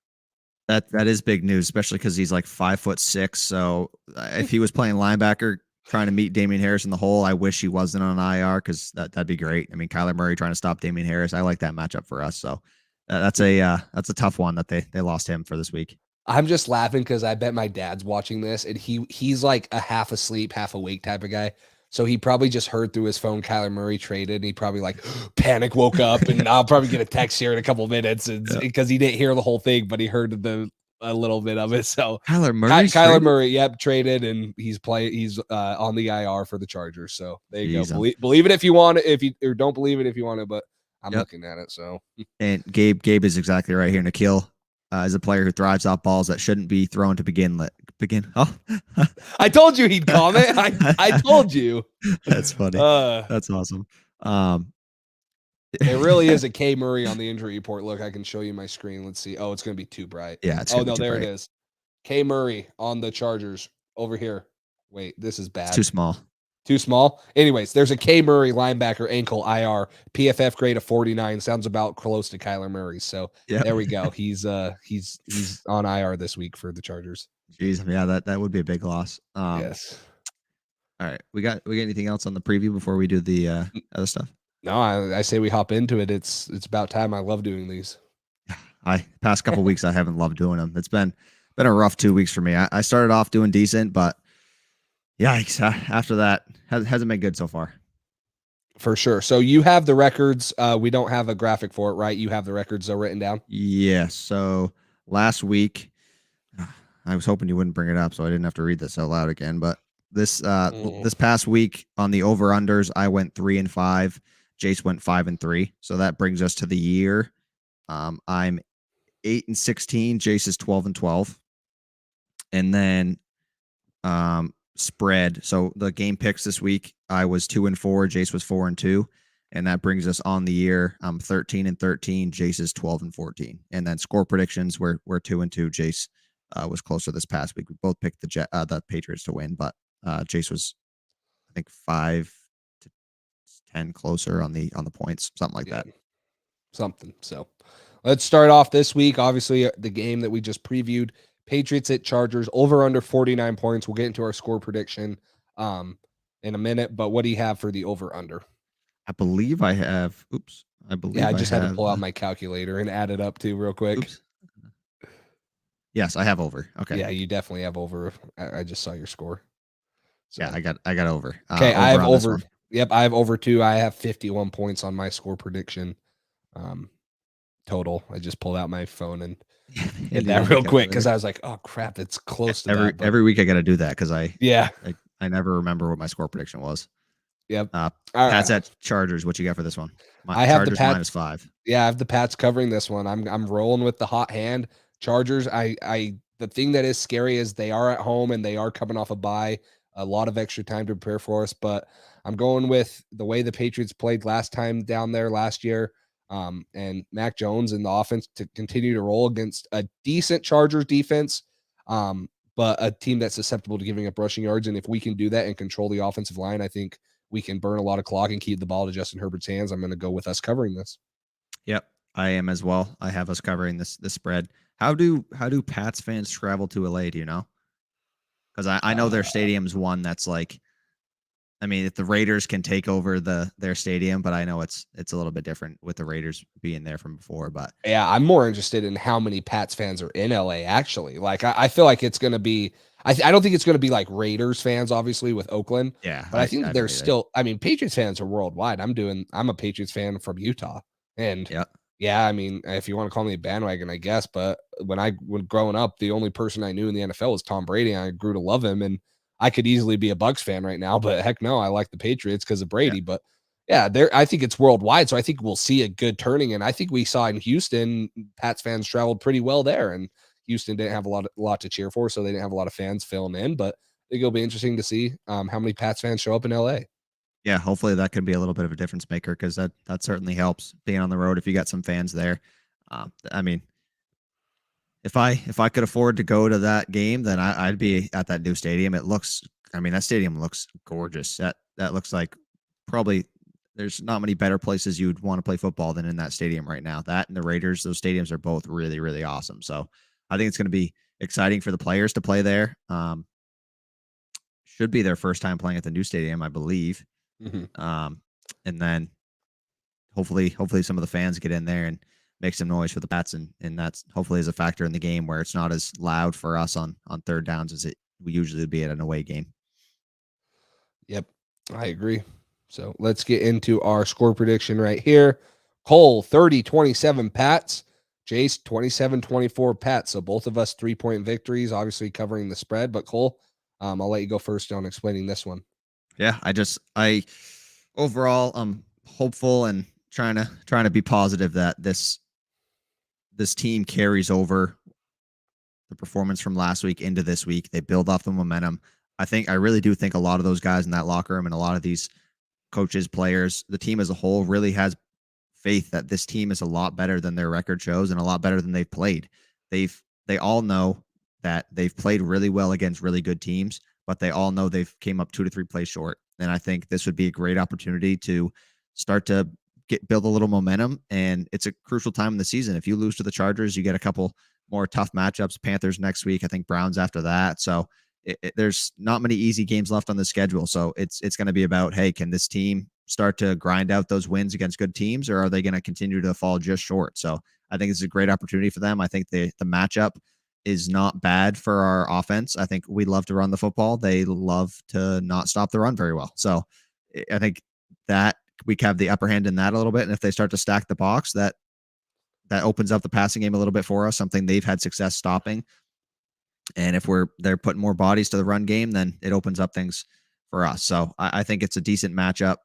That is big news, especially because he's like 5'6". So if he was playing linebacker, trying to meet Damien Harris in the hole, I wish he wasn't on IR because that'd be great. I mean, Kyler Murray trying to stop Damien Harris, I like that matchup for us. So that's a tough one that they lost him for this week. I'm just laughing because I bet my dad's watching this and he's like a half asleep, half awake type of guy. So he probably just heard through his phone Kyler Murray traded. And he probably like panic woke up and I'll probably get a text here in a couple of minutes because he didn't hear the whole thing, but he heard a little bit of it. So Kyler Murray, yep, traded and he's on the IR for the Chargers. So there you go. Believe it if you want it, or don't believe it if you want it, but I'm looking at it. So and Gabe is exactly right here. Nikhil is a player who thrives off balls that shouldn't be thrown to begin. Oh, I told you he'd comment. I told you. That's funny. That's awesome. There really is a K Murray on the injury report. Look, I can show you my screen. Let's see. Oh, it's going to be too bright. Yeah. There it is. K Murray on the Chargers over here. Wait, this is bad. It's too small. Too small. Anyways, there's a K Murray linebacker ankle IR PFF grade of 49. Sounds about close to Kyler Murray. So There we go. He's on IR this week for the Chargers. Jeez, yeah, that would be a big loss. Yes. All right, we got anything else on the preview before we do the other stuff? No, I say we hop into it. It's about time. I love doing these. Past couple weeks I haven't loved doing them. It's been a rough 2 weeks for me. I started off doing decent, but yikes! After that, hasn't been good so far. For sure. So you have the records. We don't have a graphic for it, right? You have the records though written down. Yeah. So last week, I was hoping you wouldn't bring it up, so I didn't have to read this out loud again. But this past week on the over unders, I went 3-5. Jace went 5-3. So that brings us to the year. I'm 8-16. Jace is 12-12. And then spread. So the game picks this week, I was 2-4. Jace was 4-2. And that brings us on the year. I'm 13-13. Jace is 12-14. And then score predictions, we're 2-2. Jace was closer this past week. We both picked the Patriots to win, but Jace was, I think, 5-10 closer on the points, something like that. So let's start off this week. Obviously, the game that we just previewed, Patriots at Chargers, over under 49 points. We'll get into our score prediction in a minute, but what do you have for the over under? I believe I have. I just had to pull out my calculator and add it up too real quick. Oops. Yes, I have over. Okay. Yeah, you definitely have over. I just saw your score. So. Yeah, I got over. Okay, I have over. Yep, I have over 2. I have 51 points on my score prediction. Total. I just pulled out my phone and did that real quick because I was like, "Oh crap, it's close to that." Every week I got to do that because I never remember what my score prediction was. Yep. Pats at Chargers. What you got for this one? I have Chargers the Pats -5. Yeah, I have the Pats covering this one. I'm rolling with the hot hand. Chargers. The thing that is scary is they are at home and they are coming off a bye. A lot of extra time to prepare for us, but I'm going with the way the Patriots played last time down there last year. And Mac Jones and the offense to continue to roll against a decent Chargers defense, but a team that's susceptible to giving up rushing yards. And if we can do that and control the offensive line, I think we can burn a lot of clock and keep the ball to Justin Herbert's hands. I'm going to go with us covering this. Yep, I am as well. I have us covering this spread. How do Pats fans travel to LA? Do you know? Because I know their stadium's one that's like I mean, if the Raiders can take over their stadium, but I know it's a little bit different with the Raiders being there from before. But yeah, I'm more interested in how many Pats fans are in LA. Actually, like I feel like it's going to be. I don't think it's going to be like Raiders fans, obviously with Oakland. yeah, But I think I don't there's either. still. I mean, Patriots fans are worldwide. I'm a Patriots fan from Utah, and Yeah, yeah, I mean, if you want to call me a bandwagon, I guess. But when growing up, the only person I knew in the NFL was Tom Brady. And I grew to love him, and I could easily be a Bucs fan right now. But heck no, I like the Patriots because of yeah, Brady. But yeah, I think it's worldwide. So I think we'll see a good turning. And I think we saw in Houston, Pats fans traveled pretty well there. And Houston didn't have a lot to cheer for, so they didn't have a lot of fans filling in. But I think it'll be interesting to see how many Pats fans show up in LA. yeah. Hopefully that could be a little bit of a difference maker because that certainly helps being on the road if you got some fans there. I mean, if I could afford to go to that game, then I'd be at that new stadium. That stadium looks gorgeous. That looks like probably there's not many better places you'd want to play football than in that stadium right now. That and the Raiders, those stadiums are both really, really awesome. So I think it's going to be exciting for the players to play there. Should be their first time playing at the new stadium, I believe. Mm-hmm. And then hopefully some of the fans get in there and make some noise for the Pats, and that's hopefully is a factor in the game where it's not as loud for us on third downs as it we usually would be at an away game. Yep, I agree. So let's get into our score prediction right here. Cole, 30-27 Pats. Jace, 27-24 Pats. So both of us 3-point victories, obviously covering the spread. But Cole, I'll let you go first on explaining this one. Yeah, I overall I'm hopeful and trying to be positive that this team carries over the performance from last week into this week. They build off the momentum. I really do think a lot of those guys in that locker room and a lot of these coaches, players, the team as a whole really has faith that this team is a lot better than their record shows and a lot better than they've played. They all know that they've played really well against really good teams, but they all know they've came up 2 to 3 plays short. And I think this would be a great opportunity to start to build a little momentum. And it's a crucial time in the season. If you lose to the Chargers, you get a couple more tough matchups. Panthers next week, I think Browns after that. So there's not many easy games left on the schedule. So it's going to be about, hey, can this team start to grind out those wins against good teams, or are they going to continue to fall just short? So I think it's a great opportunity for them. I think the matchup is not bad for our offense. I think we love to run the football. They love to not stop the run very well. So I think that we have the upper hand in that a little bit. And if they start to stack the box, that opens up the passing game a little bit for us, something they've had success stopping. And if they're putting more bodies to the run game, then it opens up things for us. So I think it's a decent matchup.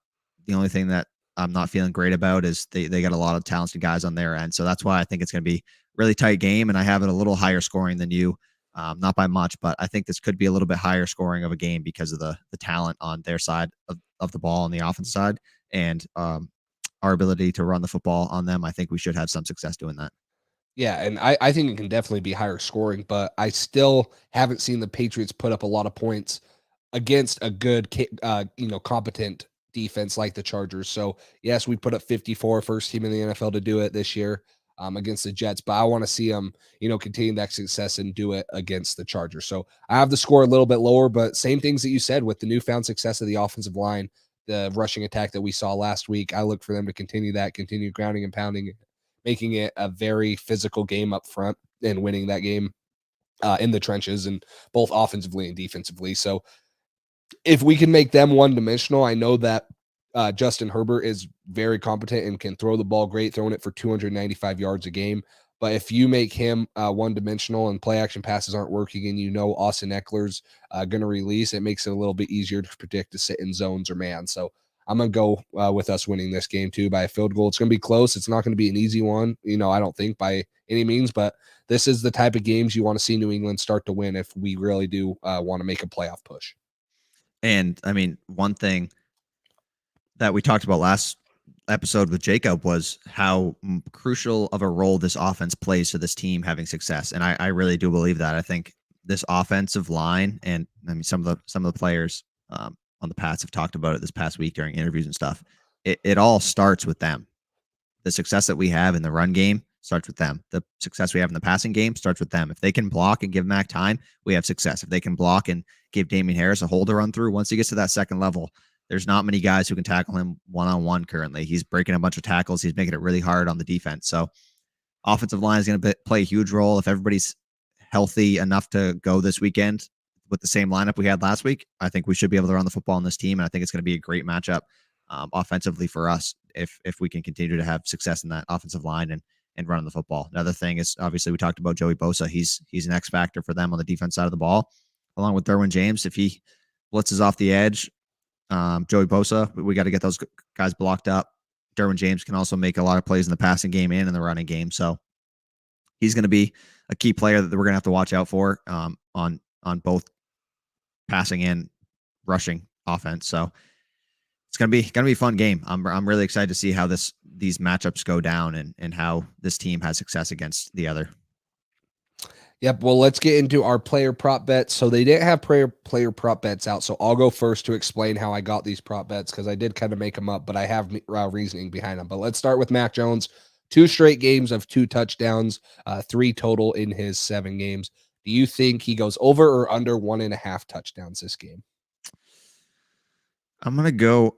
The only thing that I'm not feeling great about is they got a lot of talented guys on their end. So that's why I think it's going to be really tight game. And I have it a little higher scoring than you, not by much, but I think this could be a little bit higher scoring of a game because of the talent on their side of the ball on the offense side and our ability to run the football on them. I think we should have some success doing that. Yeah, and I think it can definitely be higher scoring, but I still haven't seen the Patriots put up a lot of points against a good, competent defense like the Chargers. So yes, we put up 54, first team in the NFL to do it this year against the Jets, but I want to see them, continue that success and do it against the Chargers. So I have the score a little bit lower, but same things that you said with the newfound success of the offensive line, the rushing attack that we saw last week. I look for them to continue grounding and pounding, making it a very physical game up front and winning that game in the trenches and both offensively and defensively. So if we can make them one-dimensional, I know that Justin Herbert is very competent and can throw the ball great, throwing it for 295 yards a game. But if you make him one-dimensional and play-action passes aren't working and Austin Eckler's going to release, it makes it a little bit easier to predict to sit in zones or man. So I'm going to go with us winning this game, too, by a field goal. It's going to be close. It's not going to be an easy one, I don't think by any means. But this is the type of games you want to see New England start to win if we really do want to make a playoff push. And, I mean, one thing that we talked about last episode with Jacob was how crucial of a role this offense plays to this team having success. And I really do believe that. I think this offensive line, and I mean, some of the players on the Pats have talked about it this past week during interviews and stuff. It all starts with them. The success that we have in the run game starts with them. The success we have in the passing game starts with them. If they can block and give Mac time, we have success. If they can block and give Damien Harris a hole to run through, once he gets to that second level, there's not many guys who can tackle him one-on-one currently. He's breaking a bunch of tackles. He's making it really hard on the defense. So offensive line is going to play a huge role. If everybody's healthy enough to go this weekend with the same lineup we had last week, I think we should be able to run the football on this team. And I think it's going to be a great matchup offensively for us if we can continue to have success in that offensive line and running the football. Another thing is, obviously, we talked about Joey Bosa. He's an X factor for them on the defense side of the ball, along with Derwin James. If he blitzes off the edge, Joey Bosa, we got to get those guys blocked up. Derwin James can also make a lot of plays in the passing game and in the running game. So he's going to be a key player that we're going to have to watch out for on both passing and rushing offense. So it's going to be a fun game. I'm really excited to see how these matchups go down and how this team has success against the other. Yep. Well, let's get into our player prop bets. So they didn't have player prop bets out. So I'll go first to explain how I got these prop bets, because I did kind of make them up, but I have reasoning behind them. But let's start with Mac Jones. 2 straight games of 2 touchdowns, 3 total in his 7 games. Do you think he goes over or under 1.5 touchdowns this game? I'm going to go.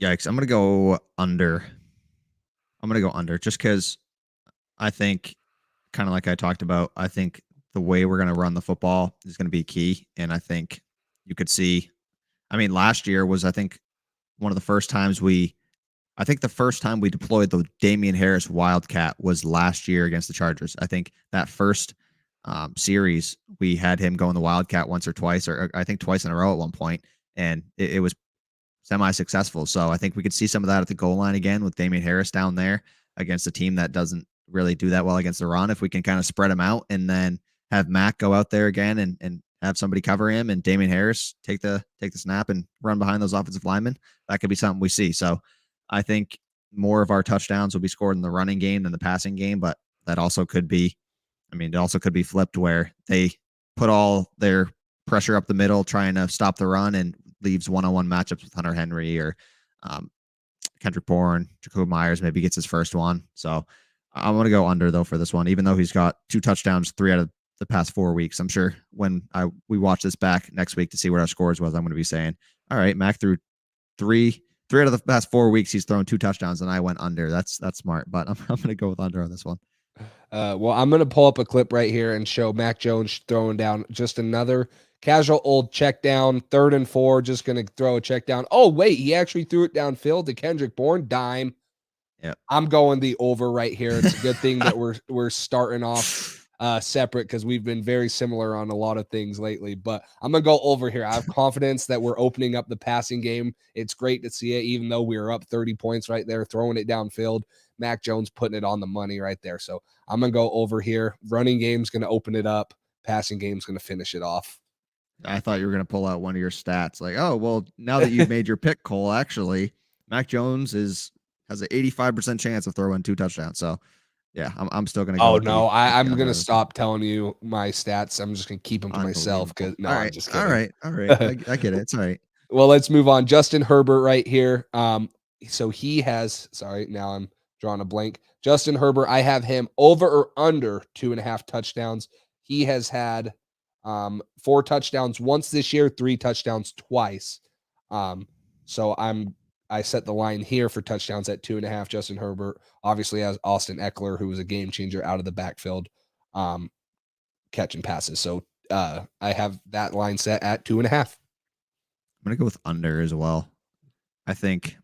Yikes. I'm going to go under. I'm going to go under just because I think, kind of like I talked about, I think the way we're going to run the football is going to be key. And I think you could see, last year was, I think, one of the first times the first time we deployed the Damien Harris Wildcat was last year against the Chargers. I think that first series, we had him go in the Wildcat once or twice, or I think twice in a row at one point, and it was semi-successful. So I think we could see some of that at the goal line again with Damien Harris down there against a team that doesn't really do that well against the run. If we can kind of spread him out and then have Mac go out there again and have somebody cover him and Damien Harris take the snap and run behind those offensive linemen, that could be something we see. So I think more of our touchdowns will be scored in the running game than the passing game, but that also could be, it also could be flipped where they put all their pressure up the middle trying to stop the run and leaves one-on-one matchups with Hunter Henry or Kendrick Bourne. Jacob Myers maybe gets his first one. So I'm going to go under, though, for this one, even though he's got 2 touchdowns 3 out of the past 4 weeks. I'm sure when we watch this back next week to see what our scores was, I'm going to be saying, all right, Mac threw 3 out of the past 4 weeks. He's thrown 2 touchdowns, and I went under. That's smart, but I'm going to go with under on this one. Well, I'm going to pull up a clip right here and show Mac Jones throwing down just another casual old check down, 3rd and 4, just going to throw a check down. Oh, wait, he actually threw it downfield to Kendrick Bourne, dime. Yep. I'm going the over right here. It's a good thing that we're starting off separate, because we've been very similar on a lot of things lately. But I'm going to go over here. I have confidence that we're opening up the passing game. It's great to see it, even though we were up 30 points right there, throwing it downfield. Mac Jones putting it on the money right there. So I'm going to go over here. Running game's going to open it up. Passing game's going to finish it off. I thought you were going to pull out one of your stats. Like, oh, well, now that you've made your pick, Cole, actually, Mac Jones has an 85% chance of throwing 2 touchdowns. So, yeah, I'm still going to go. Oh, no, I'm going to stop telling you my stats. I'm just going to keep them to myself. Cause no, all right. I'm just kidding. All right. I get it. It's all right. Well, let's move on. Justin Herbert right here. So he has, now I'm drawing a blank. Justin Herbert, I have him over or under 2.5 touchdowns. He has had 4 touchdowns once this year, 3 touchdowns twice. So I set the line here for touchdowns at 2.5. Justin Herbert obviously has Austin Eckler, who was a game changer out of the backfield, catching passes. So I have that line set at 2.5. I'm going to go with under as well. I think,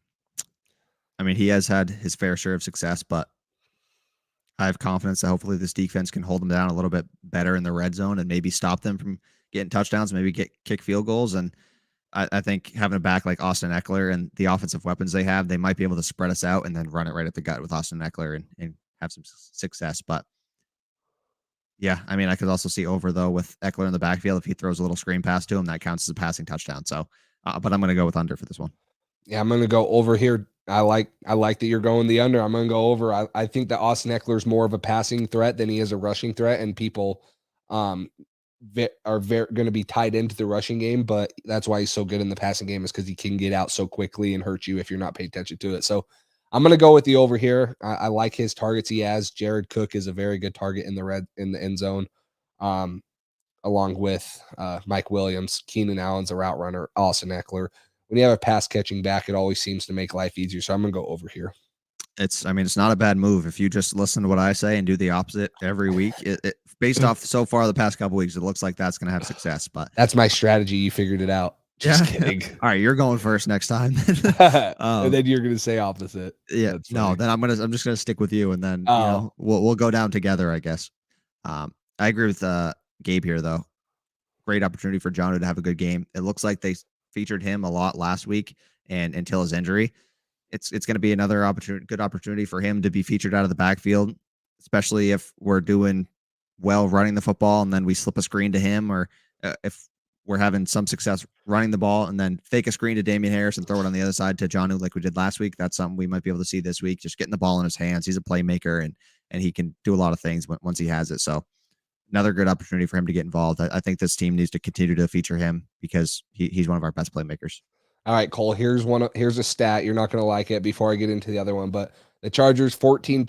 he has had his fair share of success, but I have confidence that hopefully this defense can hold them down a little bit better in the red zone and maybe stop them from getting touchdowns, maybe kick field goals. And I think having a back like Austin Eckler and the offensive weapons they have, they might be able to spread us out and then run it right at the gut with Austin Eckler and have some success. But yeah, I could also see over, though, with Eckler in the backfield. If he throws a little screen pass to him, that counts as a passing touchdown. So, but I'm going to go with under for this one. Yeah, I'm going to go over here. I like that you're going the under. I'm going to go over. I think that Austin Eckler is more of a passing threat than he is a rushing threat, and people are going to be tied into the rushing game, but that's why he's so good in the passing game, is because he can get out so quickly and hurt you if you're not paying attention to it. So I'm going to go with the over here. I like his targets he has. Jared Cook is a very good target in the end zone, along with Mike Williams. Keenan Allen's a route runner. Austin Eckler. when you have a pass catching back, it always seems to make life easier. So I'm going to go over here. It's not a bad move if you just listen to what I say and do the opposite every week. Based off so far the past couple weeks, it looks like that's going to have success. But that's my strategy. You figured it out. Just kidding. All right, you're going first next time. And then you're going to say opposite. Yeah, no, then I'm just going to stick with you, and then we'll go down together, I guess. I agree with Gabe here, though. Great opportunity for Jonnu to have a good game. It looks like they featured him a lot last week, and until his injury, it's going to be another good opportunity for him to be featured out of the backfield, especially if we're doing well running the football and then we slip a screen to him, or if we're having some success running the ball and then fake a screen to Damien Harris and throw it on the other side to Jonnu like we did last week. That's something we might be able to see this week, just getting the ball in his hands. He's a playmaker, and he can do a lot of things once he has it. So another good opportunity for him to get involved. I think this team needs to continue to feature him because he's one of our best playmakers. All right, Cole, here's a stat. You're not going to like it before I get into the other one, but the Chargers, 14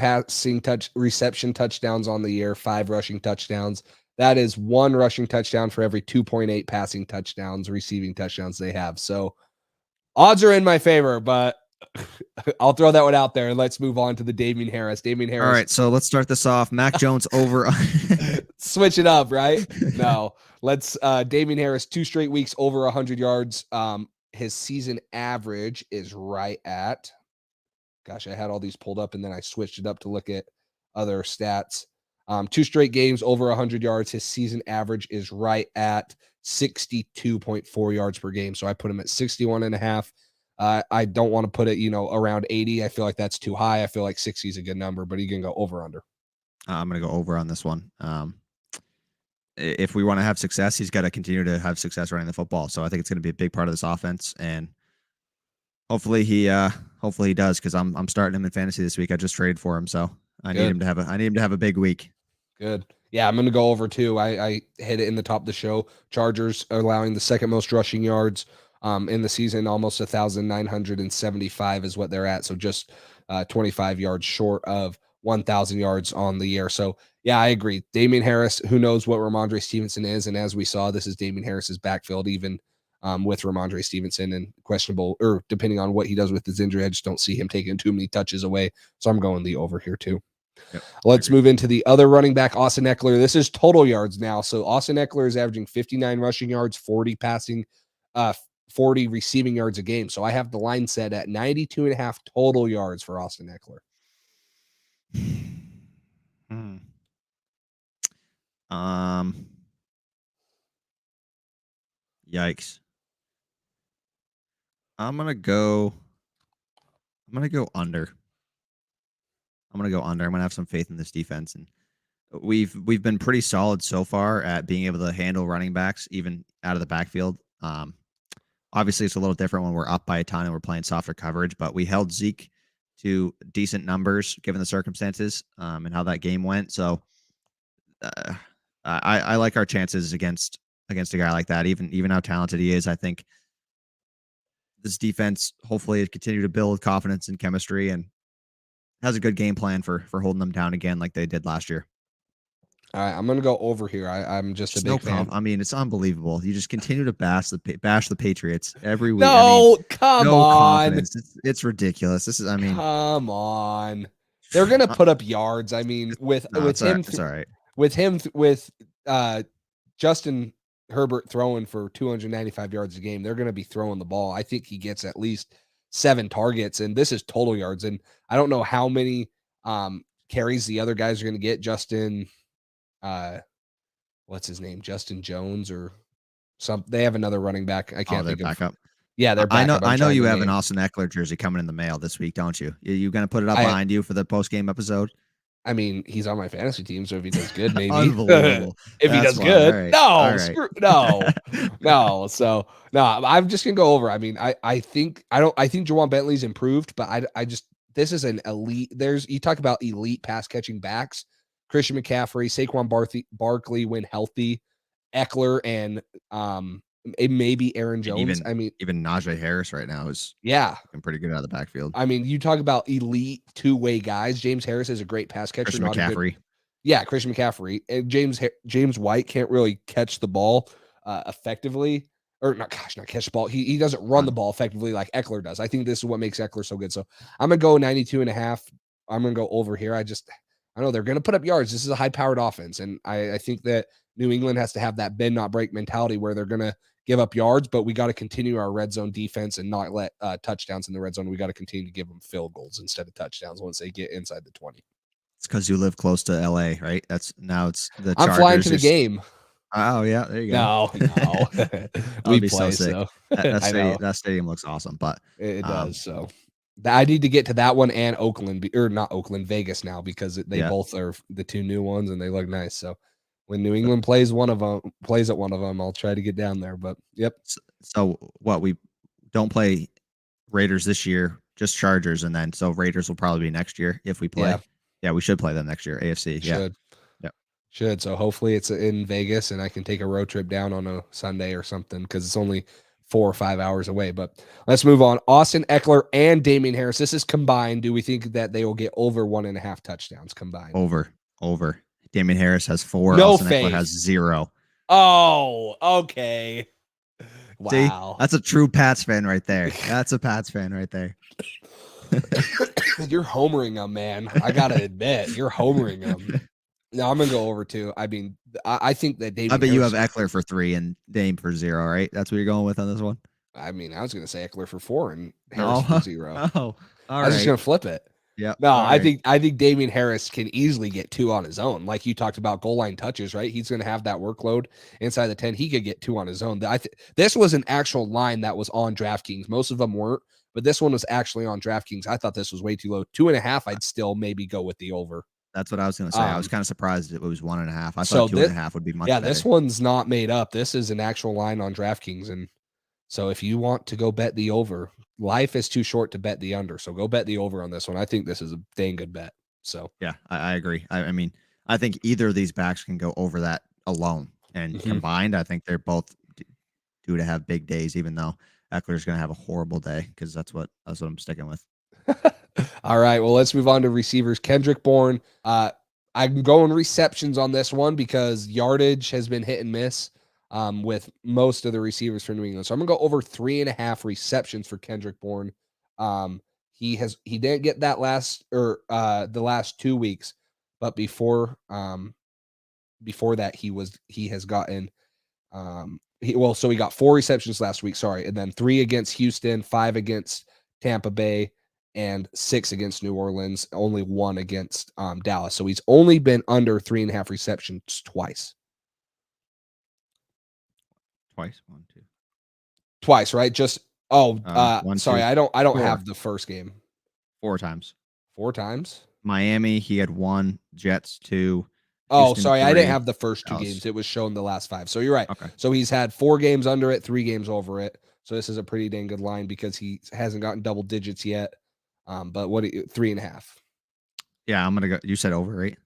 reception touchdowns on the year, 5 rushing touchdowns. That is 1 rushing touchdown for every 2.8 passing touchdowns, receiving touchdowns they have. So odds are in my favor, but I'll throw that one out there. Let's move on to the Damien Harris. All right, so let's start this off. Mac Jones over. Switch it up, right? No. Let's Damien Harris, 2 straight weeks over 100 yards. His season average is right at, gosh, I had all these pulled up and then I switched it up to look at other stats. 2 straight games over 100 yards. His season average is right at 62.4 yards per game. So I put him at 61.5. I don't want to put it, around 80. I feel like that's too high. I feel like 60 is a good number, but he can go over under. I'm going to go over on this one. If we want to have success, he's got to continue to have success running the football. So I think it's going to be a big part of this offense, and hopefully he does, because I'm starting him in fantasy this week. I just traded for him, so I need him to have a big week. Good. Yeah, I'm going to go over too. I hit it in the top of the show. Chargers are allowing the second most rushing yards in the season. Almost 1,975 is what they're at. So just 25 yards short of 1,000 yards on the year. So yeah, I agree. Damien Harris, who knows what Ramondre Stevenson is. And as we saw, this is Damien Harris's backfield, even with Ramondre Stevenson, and questionable, or depending on what he does with his injury, I just don't see him taking too many touches away. So I'm going the over here too. Yep, let's move into the other running back, Austin Eckler. This is total yards now. So Austin Eckler is averaging 59 rushing yards, 40 passing, 40 receiving yards a game. So I have the line set at 92.5 total yards for Austin Eckler. Yikes. I'm gonna go under. I'm gonna have some faith in this defense, and we've been pretty solid so far at being able to handle running backs even out of the backfield. Obviously it's a little different when we're up by a ton and we're playing softer coverage, but we held Zeke to decent numbers given the circumstances and how that game went. So I like our chances against a guy like that, even how talented he is. I think this defense hopefully continue to build confidence and chemistry and has a good game plan for holding them down again like they did last year. All right, I'm going to go over here. I'm just a big fan. I mean, it's unbelievable. You just continue to bash the Patriots every week. No, come on. It's ridiculous. Come on. They're going to put up yards. I mean, with Justin Herbert throwing for 295 yards a game, they're going to be throwing the ball. I think he gets at least 7 targets, and this is total yards. And I don't know how many carries the other guys are going to get. Justin, what's his name? Justin Jones or some. They have another running back. I can't think of. Backup. Yeah, they're backup. I know you have an Austin Eckler jersey coming in the mail this week, don't you? You going to put it up behind you for the post-game episode? I mean, he's on my fantasy team, so if he does good, maybe. Unbelievable. If he does good, no. So no, I'm just gonna go over. I mean, I think Juwan Bentley's improved, but this is an elite. You talk about elite pass catching backs. Christian McCaffrey, Saquon Barkley when healthy, Eckler, and maybe Aaron Jones. Even Najee Harris right now is looking pretty good out of the backfield. I mean, you talk about elite two-way guys. James Harris is a great pass catcher. Christian McCaffrey. Christian McCaffrey. And James White can't really catch the ball effectively. or not catch the ball. He doesn't run the ball effectively like Eckler does. I think this is what makes Eckler so good. So I'm going to go 92.5. I'm going to go over here. I know they're going to put up yards. This is a high-powered offense, and I think that New England has to have that bend, not break mentality where they're going to give up yards, but we got to continue our red zone defense and not let touchdowns in the red zone. We got to continue to give them field goals instead of touchdowns once they get inside the 20. It's because you live close to LA, right? It's the I'm flying to the game. Oh yeah, there you go. No. We play, so that stadium looks awesome, but it does. So I need to get to that one and Vegas now, because they both are the two new ones and they look nice. So when New England plays at one of them, I'll try to get down there. But yep. So what, we don't play Raiders this year, just Chargers, and then so Raiders will probably be next year if we play. Yeah, we should play them next year. AFC. Should. So hopefully it's in Vegas and I can take a road trip down on a Sunday or something, because it's only 4 or 5 hours away. But let's move on. Austin Eckler and Damien Harris. This is combined. Do we think that they will get over 1.5 touchdowns combined? Over. Damien Harris has 4. No Austin faith. Eckler has 0. Oh, okay. Wow. See, that's a true Pats fan right there. That's a Pats fan right there. You're homering them, man. I gotta admit, you're homering them. No, I'm gonna go over 2. I mean, I think that Damien. I bet Harris, you have Eckler for 3 and Dame for 0, right? That's what you're going with on this one. I mean, I was gonna say Eckler for 4 and Harris for 0. Oh, I was just gonna flip it. Yeah. No, I think Damien Harris can easily get 2 on his own. Like you talked about goal line touches, right? He's going to have that workload inside the 10. He could get 2 on his own. This was an actual line that was on DraftKings. Most of them weren't, but this one was actually on DraftKings. I thought this was way too low. 2.5, I'd still maybe go with the over. That's what I was going to say. I was kind of surprised it was 1.5. I thought 2.5 would be much better. This one's not made up. This is an actual line on DraftKings. And so if you want to go bet the over, life is too short to bet the under. So go bet the over on this one. I think this is a dang good bet. So yeah, I agree. I mean, I think either of these backs can go over that alone, and combined, I think they're both due to have big days, even though Eckler's going to have a horrible day, because that's what I'm sticking with. All right, well, let's move on to receivers. Kendrick Bourne. I'm going receptions on this one because yardage has been hit and miss with most of the receivers for New England. So I'm gonna go over 3.5 receptions for Kendrick Bourne. He didn't get that the last 2 weeks, but before that he has gotten he got 4 receptions last week, and then 3 against Houston, 5 against Tampa Bay, and 6 against New Orleans, only 1 against Dallas. So he's only been under 3.5 receptions twice. Twice, right? Sorry, I don't 4. have the first game. 4 times. 4 times? Miami, he had 1, Jets 2. Oh, Houston, sorry, 3, I didn't have the first 2 Dallas. games. It was shown the last 5. So you're right. Okay. So he's had 4 games under it, 3 games over it. So this is a pretty dang good line because he hasn't gotten double digits yet. But 3.5? Yeah, I'm gonna go. You said over, right?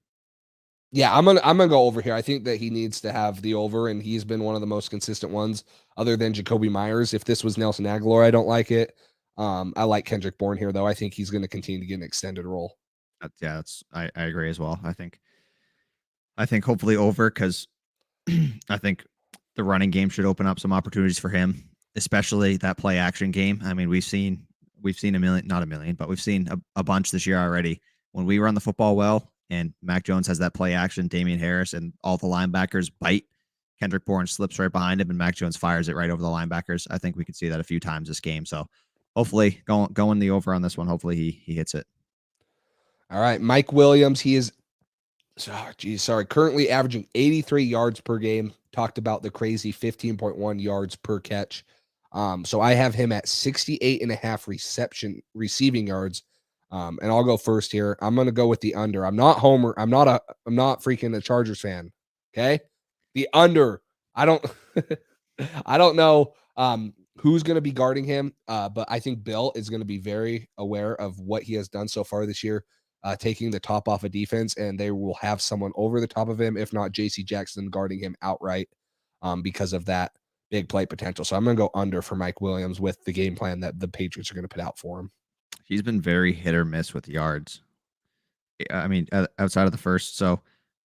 Yeah, I'm gonna go over here. I think that he needs to have the over, and he's been one of the most consistent ones, other than Jacoby Myers. If this was Nelson Aguilar, I don't like it. I like Kendrick Bourne here, though. I think he's going to continue to get an extended role. I agree as well. I think hopefully over, because I think the running game should open up some opportunities for him, especially that play action game. I mean, we've seen not a million, but we've seen a bunch this year already. When we run the football well and Mac Jones has that play action, Damien Harris and all the linebackers bite, Kendrick Bourne slips right behind him and Mac Jones fires it right over the linebackers. I think we could see that a few times this game. So hopefully going the over on this one. Hopefully he hits it. All right. Mike Williams. He is, currently averaging 83 yards per game. Talked about the crazy 15.1 yards per catch. So I have him at 68.5 receiving yards. And I'll go first here. I'm going to go with the under. I'm not Homer. I'm not freaking a Chargers fan. Okay. The under. I don't know who's going to be guarding him. But I think Bill is going to be very aware of what he has done so far this year, taking the top off of defense, and they will have someone over the top of him, if not JC Jackson guarding him outright, because of that big play potential. So I'm going to go under for Mike Williams with the game plan that the Patriots are going to put out for him. He's been very hit or miss with yards. I mean, outside of the first. So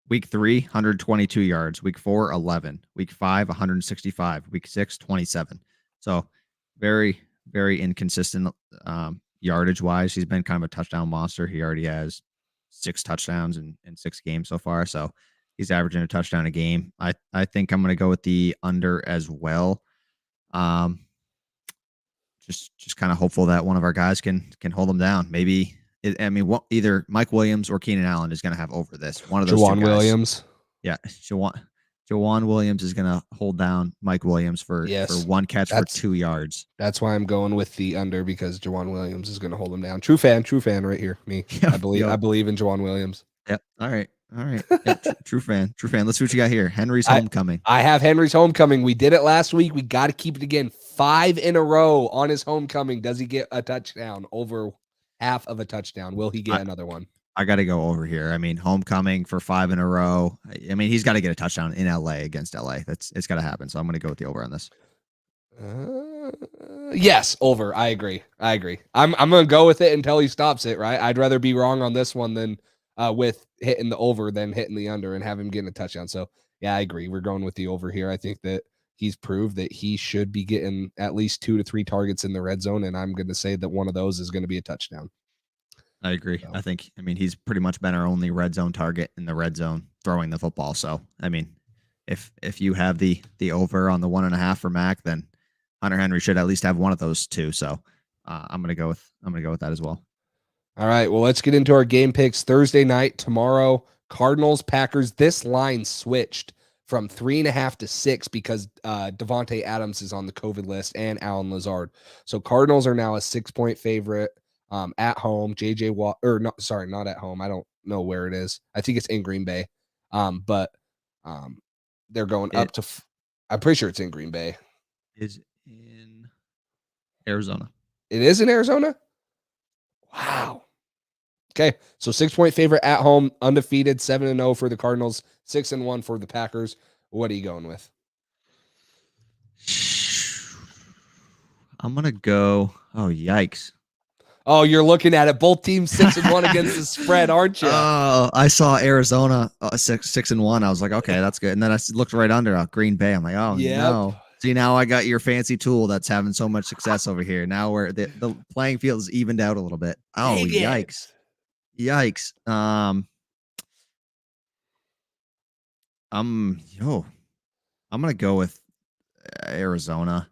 Week 3, 122 yards. Week 4, 11. Week 5, 165. Week 6, 27. So very, very inconsistent yardage wise. He's been kind of a touchdown monster. He already has 6 touchdowns in 6 games so far. So he's averaging a touchdown a game. I think I'm going to go with the under as well. Just kind of hopeful that one of our guys can hold him down. Maybe either Mike Williams or Keenan Allen is going to have over this. One of those Juwan two guys. Williams. Yeah, Juwan Williams is going to hold down Mike Williams for one catch for 2 yards. That's why I'm going with the under, because Juwan Williams is going to hold him down. True fan right here. Me. Yep, I believe in Juwan Williams. Yep. All right. Yep, true fan. Let's see what you got here. Henry's homecoming. I have Henry's homecoming. We did it last week. We got to keep it again. 5 in a row on his homecoming. Does he get a touchdown? Over half of a touchdown. Will he get another one? I got to go over here. I mean, homecoming for 5 in a row. I mean, he's got to get a touchdown in LA against LA. It's got to happen. So I'm going to go with the over on this. Yes, over. I agree. I'm going to go with it until he stops it, right? I'd rather be wrong on this one than with hitting the over than hitting the under and have him getting a touchdown. So yeah, I agree. We're going with the over here. I think that he's proved that he should be getting at least 2 to 3 targets in the red zone. And I'm going to say that one of those is going to be a touchdown. I agree. So. I mean, he's pretty much been our only red zone target in the red zone throwing the football. So, I mean, if you have the over on the 1.5 for Mac, then Hunter Henry should at least have one of those 2. So I'm going to go with that as well. All right. Well, let's get into our game picks. Thursday night, tomorrow, Cardinals, Packers. This line switched from 3.5 to 6 because Devonte Adams is on the COVID list and Allen Lazard. So Cardinals are now a 6-point favorite at home. JJ Watt, or not? Sorry, not at home. I don't know where it is. I think it's in Green Bay. But they're going up to. I'm pretty sure it's in Green Bay. Is in Arizona. It is in Arizona. Wow. Okay, so 6-point favorite at home, undefeated, 7-0 for the Cardinals, 6-1 for the Packers. What are you going with? I'm gonna go. Oh, yikes! Oh, you're looking at it. Both teams 6-1 against the spread, aren't you? Oh, I saw Arizona 6-1. I was like, okay, that's good. And then I looked right under Green Bay. I'm like, oh no. See, now I got your fancy tool that's having so much success over here. Now where the playing field is evened out a little bit. Oh, yikes. Yikes. I'm gonna go with Arizona.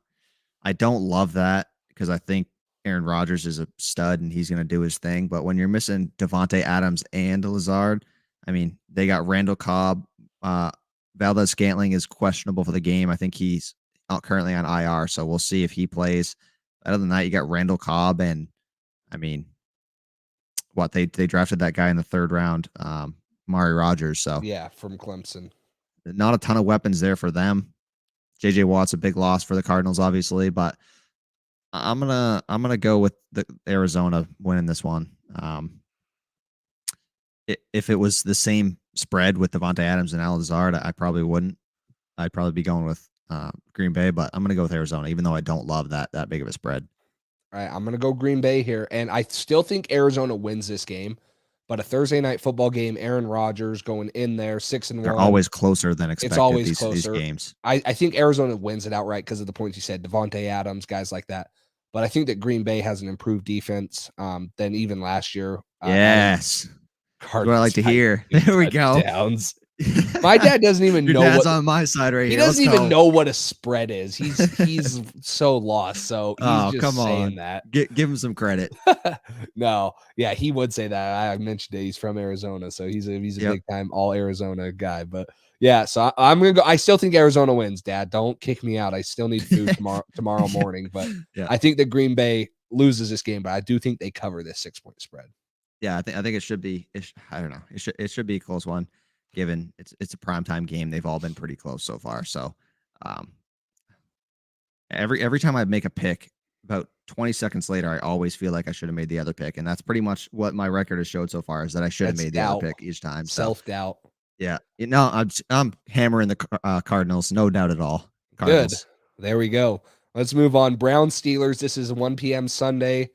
I don't love that because I think Aaron Rodgers is a stud and he's gonna do his thing. But when you're missing Devonte Adams and Lazard, I mean, they got Randall Cobb. Valdez-Scantling is questionable for the game. I think he's currently on IR, so we'll see if he plays. Other than that, you got Randall Cobb, and I mean, what they drafted that guy in the 3rd round, Mari Rogers. So yeah, from Clemson. Not a ton of weapons there for them. JJ Watt's a big loss for the Cardinals, obviously, but I'm gonna go with the Arizona winning this one. If it was the same spread with Devonte Adams and Allen Lazard, I probably wouldn't. I'd probably be going with Green Bay, but I'm gonna go with Arizona, even though I don't love that big of a spread. All right, I'm going to go Green Bay here, and I still think Arizona wins this game, but a Thursday night football game, Aaron Rodgers going in there, 6-1. They're always closer than expected. It's always these closer. Games. I think Arizona wins it outright because of the points you said, Devonte Adams, guys like that. But I think that Green Bay has an improved defense than even last year. Yes. What I like to hear. There we go. Downs. My dad doesn't even know what's on my side right here. He doesn't even know what a spread is. He's so lost. So he's just saying that. Give him some credit. No, yeah, he would say that. I mentioned it. He's from Arizona, so he's a big time all Arizona guy. But yeah, so I'm gonna go. I still think Arizona wins. Dad, don't kick me out. I still need food tomorrow morning. But yeah. I think that Green Bay loses this game, but I do think they cover this 6-point spread. Yeah, I think it should be. I don't know. It should be a close one. Given it's a primetime game, they've all been pretty close so far. So every time I make a pick, about 20 seconds later, I always feel like I should have made the other pick. And that's pretty much what my record has showed so far, is that I should have made the other pick each time. Self-doubt. Yeah. I'm hammering the Cardinals, no doubt at all. Cardinals. Good. There we go. Let's move on. Browns Steelers. This is 1 p.m. Sunday.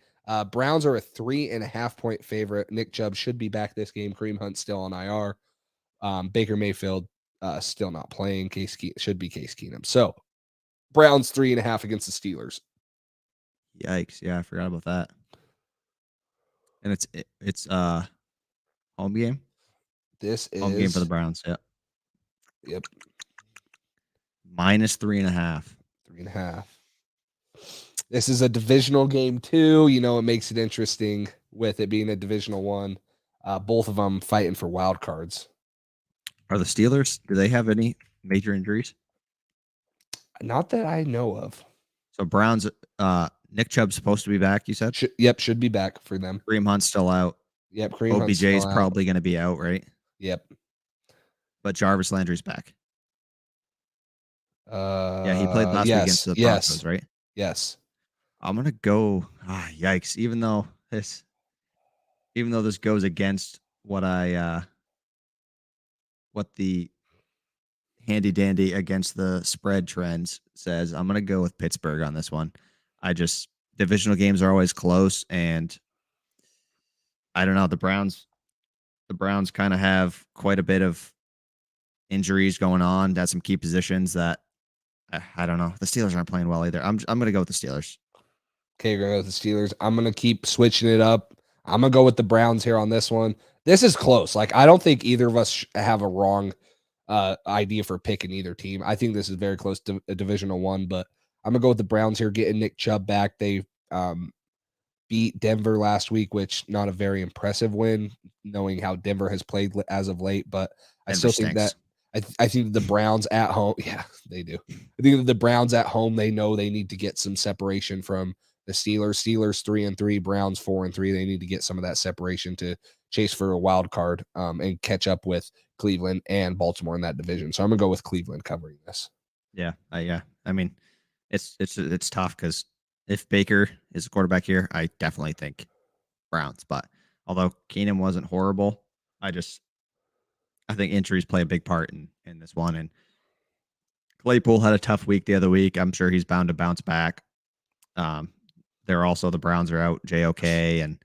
Browns are a 3.5-point favorite. Nick Chubb should be back this game. Kareem Hunt still on IR. Baker Mayfield still not playing. Should be Case Keenum. So Browns 3.5 against the Steelers. Yikes! Yeah, I forgot about that. And it's home game. This is home game for the Browns. Yeah. Yep. -3.5. 3.5. This is a divisional game too. It makes it interesting with it being a divisional one. Both of them fighting for wild cards. Are the Steelers? Do they have any major injuries? Not that I know of. So Browns. Nick Chubb's supposed to be back. You said. Should be back for them. Kareem Hunt's still out. Yep, Kareem Hunt's OBJ is probably going to be out, right? Yep. But Jarvis Landry's back. Yeah, he played last week against the Broncos, right? Yes. I'm gonna go. Yikes! Even though this goes against what the handy dandy against the spread trends says, I'm gonna go with Pittsburgh on this one. Divisional games are always close, and I don't know. The Browns kind of have quite a bit of injuries going on. That's some key positions that I don't know. The Steelers aren't playing well either. I'm gonna go with the Steelers. Okay, you're gonna go with the Steelers. I'm gonna keep switching it up. I'm gonna go with the Browns here on this one. This is close. Like, I don't think either of us have a wrong idea for picking either team. I think this is very close to a divisional one, but I'm gonna go with the Browns here, getting Nick Chubb back. They beat Denver last week, which not a very impressive win, knowing how Denver has played as of late. But I still think that I think the Browns at home, yeah, they do. I think that the Browns at home, they know they need to get some separation from the Steelers. Steelers 3-3, Browns 4-3. They need to get some of that separation to chase for a wild card and catch up with Cleveland and Baltimore in that division. So I'm gonna go with Cleveland covering this. Yeah. I mean, it's tough because if Baker is a quarterback here, I definitely think Browns. But although Keenum wasn't horrible, I think injuries play a big part in this one. And Claypool had a tough week the other week. I'm sure he's bound to bounce back. The Browns are out JOK, and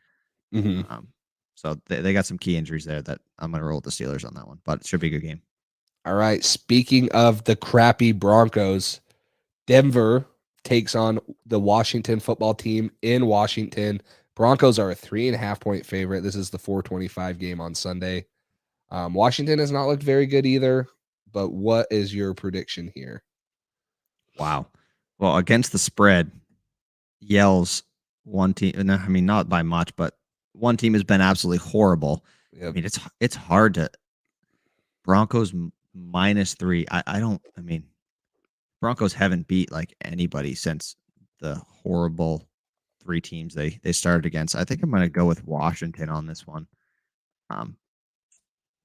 so they got some key injuries there that I'm going to roll with the Steelers on that one. But it should be a good game. All right. Speaking of the crappy Broncos, Denver takes on the Washington football team in Washington. Broncos are a 3.5-point favorite. This is the 4:25 game on Sunday. Washington has not looked very good either, but what is your prediction here? Wow. Well, against the spread, yells one team. I mean, not by much, but one team has been absolutely horrible. Yep. I mean, it's hard to Broncos -3. Broncos haven't beat like anybody since the horrible 3 teams they started against. I think I'm going to go with Washington on this one.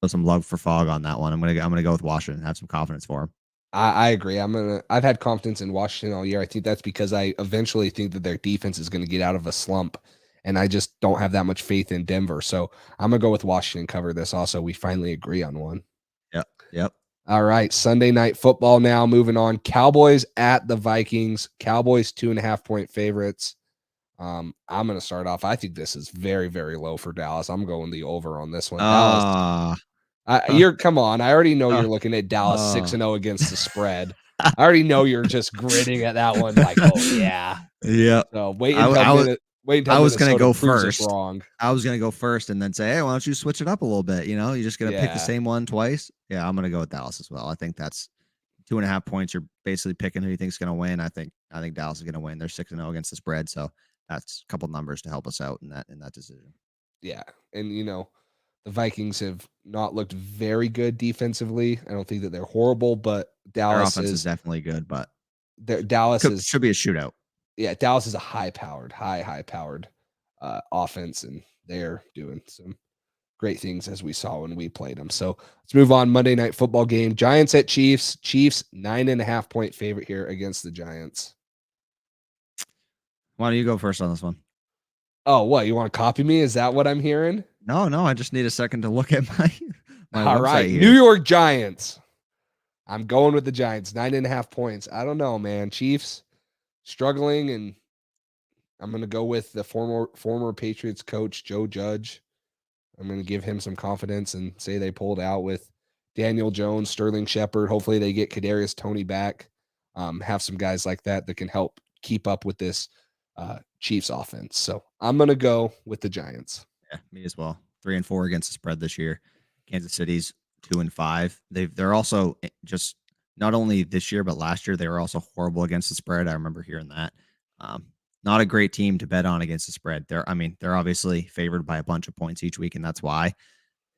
Some love for Fogg on that one. I'm gonna go with Washington and have some confidence for him. I agree. I've had confidence in Washington all year. I think that's because I eventually think that their defense is going to get out of a slump, and I just don't have that much faith in Denver. So I'm gonna go with Washington cover this. Also, we finally agree on one. Yep. All right, Sunday night football now. Moving on, Cowboys at the Vikings. Cowboys 2.5-point favorites. I'm gonna start off. I think this is very, very low for Dallas. I'm going the over on this one. Dallas. Come on. I already know you're looking at Dallas 6-0 against the spread. I already know you're just grinning at that one, like, oh yeah. Yeah. So wait until I was going to go first. Wrong. I was going to go first and then say, hey, why don't you switch it up a little bit? You're just going to pick the same one twice. Yeah, I'm going to go with Dallas as well. I think that's 2.5 points. You're basically picking who you think's going to win. I think Dallas is going to win. They're 6-0 against the spread, so that's a couple numbers to help us out in that decision. Yeah, and the Vikings have not looked very good defensively. I don't think that they're horrible, but Dallas Their offense is definitely good, but Dallas should be a shootout. Yeah, Dallas is a high-powered offense, and they're doing some great things as we saw when we played them. So let's move on. Monday night football game. Giants at Chiefs. Chiefs 9.5-point favorite here against the Giants. Why don't you go first on this one? Oh, what? You want to copy me? Is that what I'm hearing? No. I just need a second to look at my all right, here. New York Giants. I'm going with the Giants. 9.5 points. I don't know, man. Chiefs struggling, and I'm going to go with the former Patriots coach, Joe Judge. I'm going to give him some confidence and say they pulled out with Daniel Jones, Sterling Shepard. Hopefully they get Kadarius Toney back. Have some guys like that can help keep up with this Chiefs offense. So I'm going to go with the Giants. Yeah, me as well. 3-4 against the spread this year. Kansas City's 2-5. They're also just not only this year but last year they were also horrible against the spread. I remember hearing that. Not a great team to bet on against the spread. They're obviously favored by a bunch of points each week, and that's why.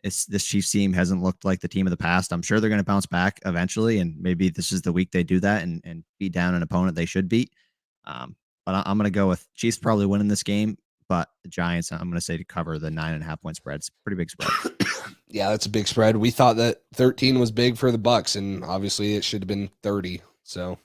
This Chiefs team hasn't looked like the team of the past. I'm sure they're going to bounce back eventually, and maybe this is the week they do that and beat down an opponent they should beat. But I'm going to go with Chiefs probably winning this game, but the Giants, I'm going to say to cover the 9.5 point spread. It's a pretty big spread. Yeah, that's a big spread. We thought that 13 was big for the Bucks, and obviously it should have been 30. So,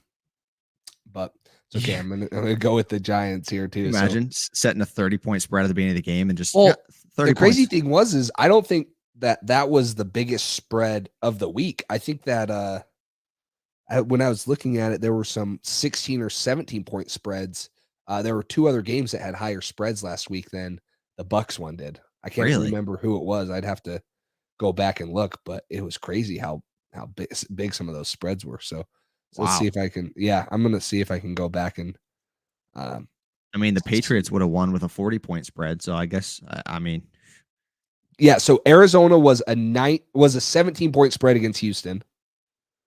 but it's okay. I'm gonna go with the Giants here too. Imagine setting a 30-point spread at the beginning of the game and just 30 the crazy thing is I don't think that was the biggest spread of the week. I think that when I was looking at it, there were some 16 or 17 point spreads. There were two other games that had higher spreads last week than the Bucks one did. I can't remember who it was. I'd have to go back and look, but it was crazy how big some of those spreads were. So let's see if I can. Yeah, I'm gonna see if I can go back and. The Patriots would have won with a 40-point spread. So I guess yeah. So Arizona was a 17-point spread against Houston.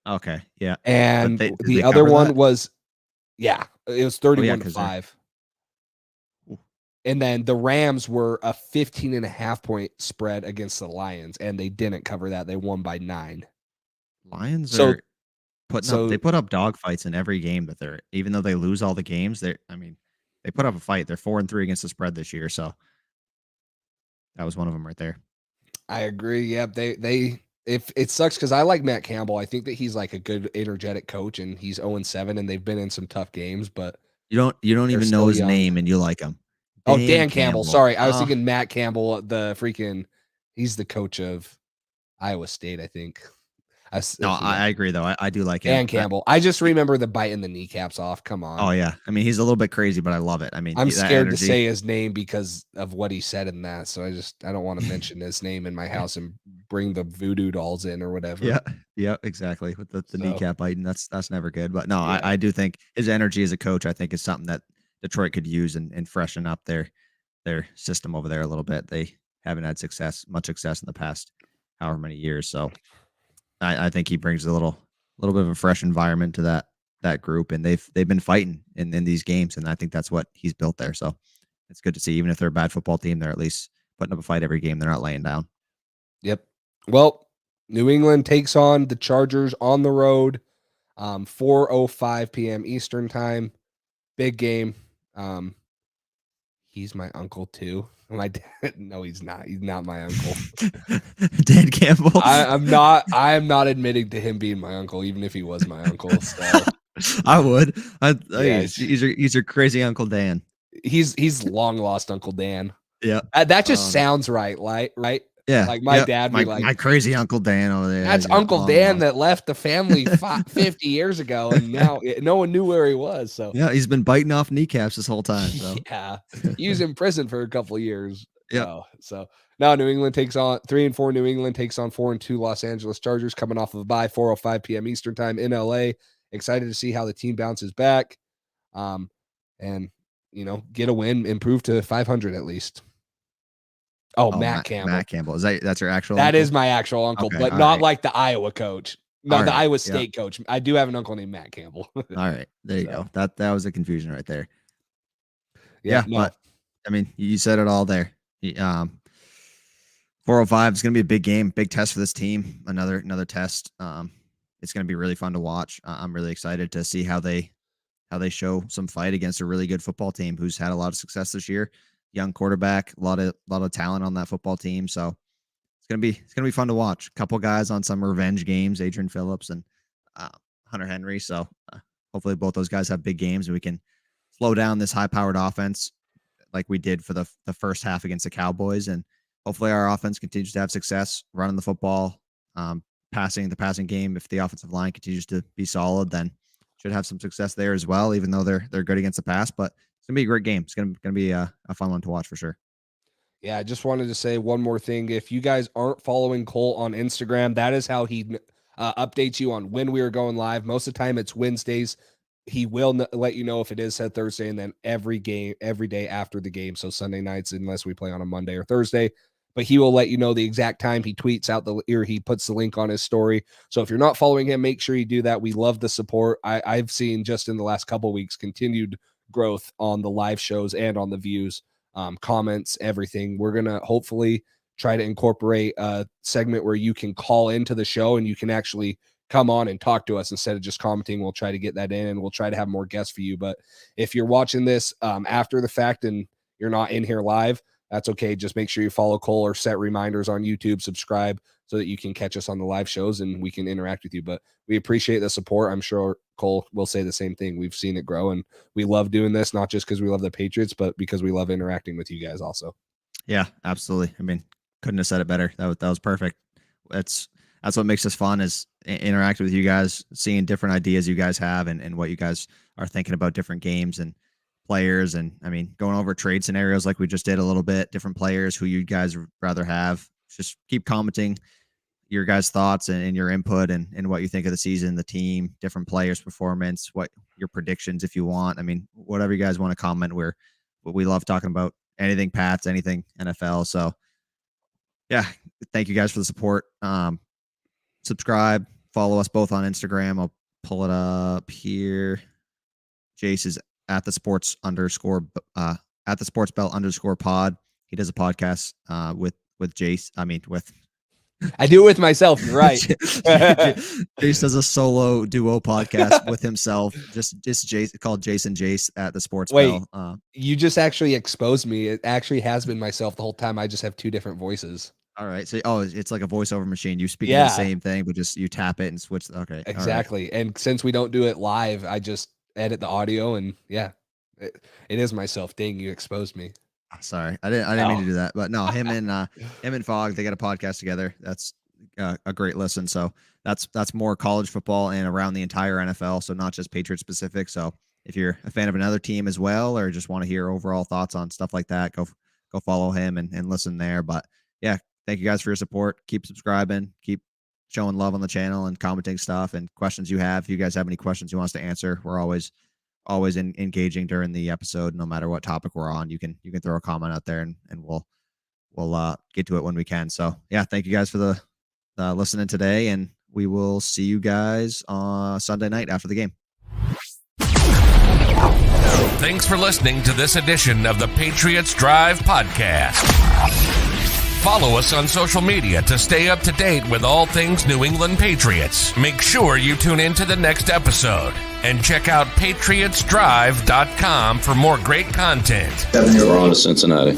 Okay. Yeah. And the other one was, it was 31-5. And then the Rams were a 15.5 point spread against the Lions, and they didn't cover that. They won by 9. Lions are they put up dog fights in every game that even though they lose all the games, they put up a fight. They're 4-3 against the spread this year. So that was one of them right there. I agree. Yeah. If it sucks because I like Matt Campbell. I think that he's like a good energetic coach, and he's 0-7, and they've been in some tough games, but you don't even know his name and you like him. Dan Campbell. Sorry. I was thinking Matt Campbell, he's the coach of Iowa State, I think. I agree though. I do like him. Dan Campbell. I just remember the biting the kneecaps off. Come on. Oh yeah. He's a little bit crazy, but I love it. I'm scared to say his name because of what he said in that. So I don't want to mention his name in my house and bring the voodoo dolls in or whatever. Yeah. Yeah, exactly. With the kneecap biting. That's never good. But no, yeah. I do think his energy as a coach, I think is something that Detroit could use and freshen up their system over there a little bit. They haven't had much success in the past however many years. So I think he brings a little bit of a fresh environment to that group, and they've been fighting in these games, and I think that's what he's built there. So it's good to see. Even if they're a bad football team, they're at least putting up a fight every game. They're not laying down. Yep. Well, New England takes on the Chargers on the road, 4:05 p.m. Eastern time. Big game. He's my uncle too. My dad, no, he's not. He's not my uncle. Dan Campbell. I am not admitting to him being my uncle, even if he was my uncle. So. I would. He's your crazy Uncle Dan. He's long lost Uncle Dan. Yeah. That just sounds right. Right. Yeah. Like my dad would be like, my crazy Uncle Dan over there. That's Uncle Dan that left the family 50 years ago, and now no one knew where he was. So yeah, he's been biting off kneecaps this whole time. So. Yeah, he was in prison for a couple of years. Yeah. So now New England takes on 3-4. New England takes on 4-2 Los Angeles Chargers, coming off of a bye, 4:05 p.m. Eastern time in LA. Excited to see how the team bounces back, and get a win, improve to 500 at least. Matt Campbell. Matt Campbell. That's your actual That uncle? is my actual uncle, Okay, but not like the Iowa coach. No, the Iowa State coach. I do have an uncle named Matt Campbell. All right. There you go. That was a confusion right there. Yeah. But you said it all there. 4:05 is going to be a big game, big test for this team. Another test. It's going to be really fun to watch. I'm really excited to see how they show some fight against a really good football team who's had a lot of success this year. Young quarterback, a lot of talent on that football team. So it's gonna be fun to watch. A couple guys on some revenge games, Adrian Phillips and Hunter Henry. So hopefully both those guys have big games and we can slow down this high-powered offense like we did for the first half against the Cowboys. And hopefully our offense continues to have success running the football, the passing game. If the offensive line continues to be solid, then should have some success there as well, even though they're good against the pass. But it's going to be a great game. It's going to be a fun one to watch for sure. Yeah, I just wanted to say one more thing. If you guys aren't following Cole on Instagram, that is how he updates you on when we are going live. Most of the time it's Wednesdays. He will let you know if it is said Thursday, and then every day after the game. So Sunday nights, unless we play on a Monday or Thursday, but he will let you know the exact time. He tweets out he puts the link on his story. So if you're not following him, make sure you do that. We love the support. I've seen just in the last couple of weeks, continued growth on the live shows and on the views. Comments, everything. We're going to hopefully try to incorporate a segment where you can call into the show and you can actually come on and talk to us instead of just commenting. We'll try to get that in, and we'll try to have more guests for you. But if you're watching this after the fact and you're not in here live, that's okay. Just make sure you follow Cole or set reminders on YouTube, subscribe so that you can catch us on the live shows and we can interact with you. But we appreciate the support. I'm sure Cole will say the same thing. We've seen it grow, and we love doing this, not just because we love the Patriots, but because we love interacting with you guys also. Yeah, absolutely. I mean, couldn't have said it better. That was perfect. That's what makes this fun, is interacting with you guys, seeing different ideas you guys have and what you guys are thinking about different games and players. And I mean, going over trade scenarios like we just did a little bit, different players who you guys would rather have. Just keep commenting your guys' thoughts and your input and what you think of the season, the team, different players' performance, what your predictions if you want. I mean, whatever you guys want to comment, we love talking about anything Pats, anything NFL. So yeah, thank you guys for the support. Subscribe, follow us both on Instagram. I'll pull it up here. Jace is at the sports belt _ pod. He does a podcast with Jace. I do it with myself. You're right. Jace does a solo duo podcast with himself. Just Jace, called Jace at the sports belt. You just actually exposed me. It actually has been myself the whole time. I just have two different voices. All right. So, it's like a voiceover machine. You speak the same thing, but just you tap it and switch. Okay. Exactly. Right. And since we don't do it live, I just edit the audio, and it is myself. Dang, you exposed me. Sorry. I didn't mean to do that, but no, him and Fogg, they got a podcast together. That's a great listen. So that's more college football and around the entire NFL. So not just Patriot specific. So if you're a fan of another team as well, or just want to hear overall thoughts on stuff like that, go follow him and listen there. But yeah, thank you guys for your support. Keep subscribing, keep showing love on the channel and commenting stuff and questions you have. If you guys have any questions you want us to answer, we're always engaging during the episode. No matter what topic we're on, you can throw a comment out there and we'll get to it when we can. So yeah, thank you guys for the listening today, and we will see you guys on Sunday night after the game. Thanks for listening to this edition of the Patriots Drive podcast. Follow us on social media to stay up to date with all things New England Patriots. Make sure you tune in to the next episode and check out patriotsdrive.com for more great content. We're on to Cincinnati.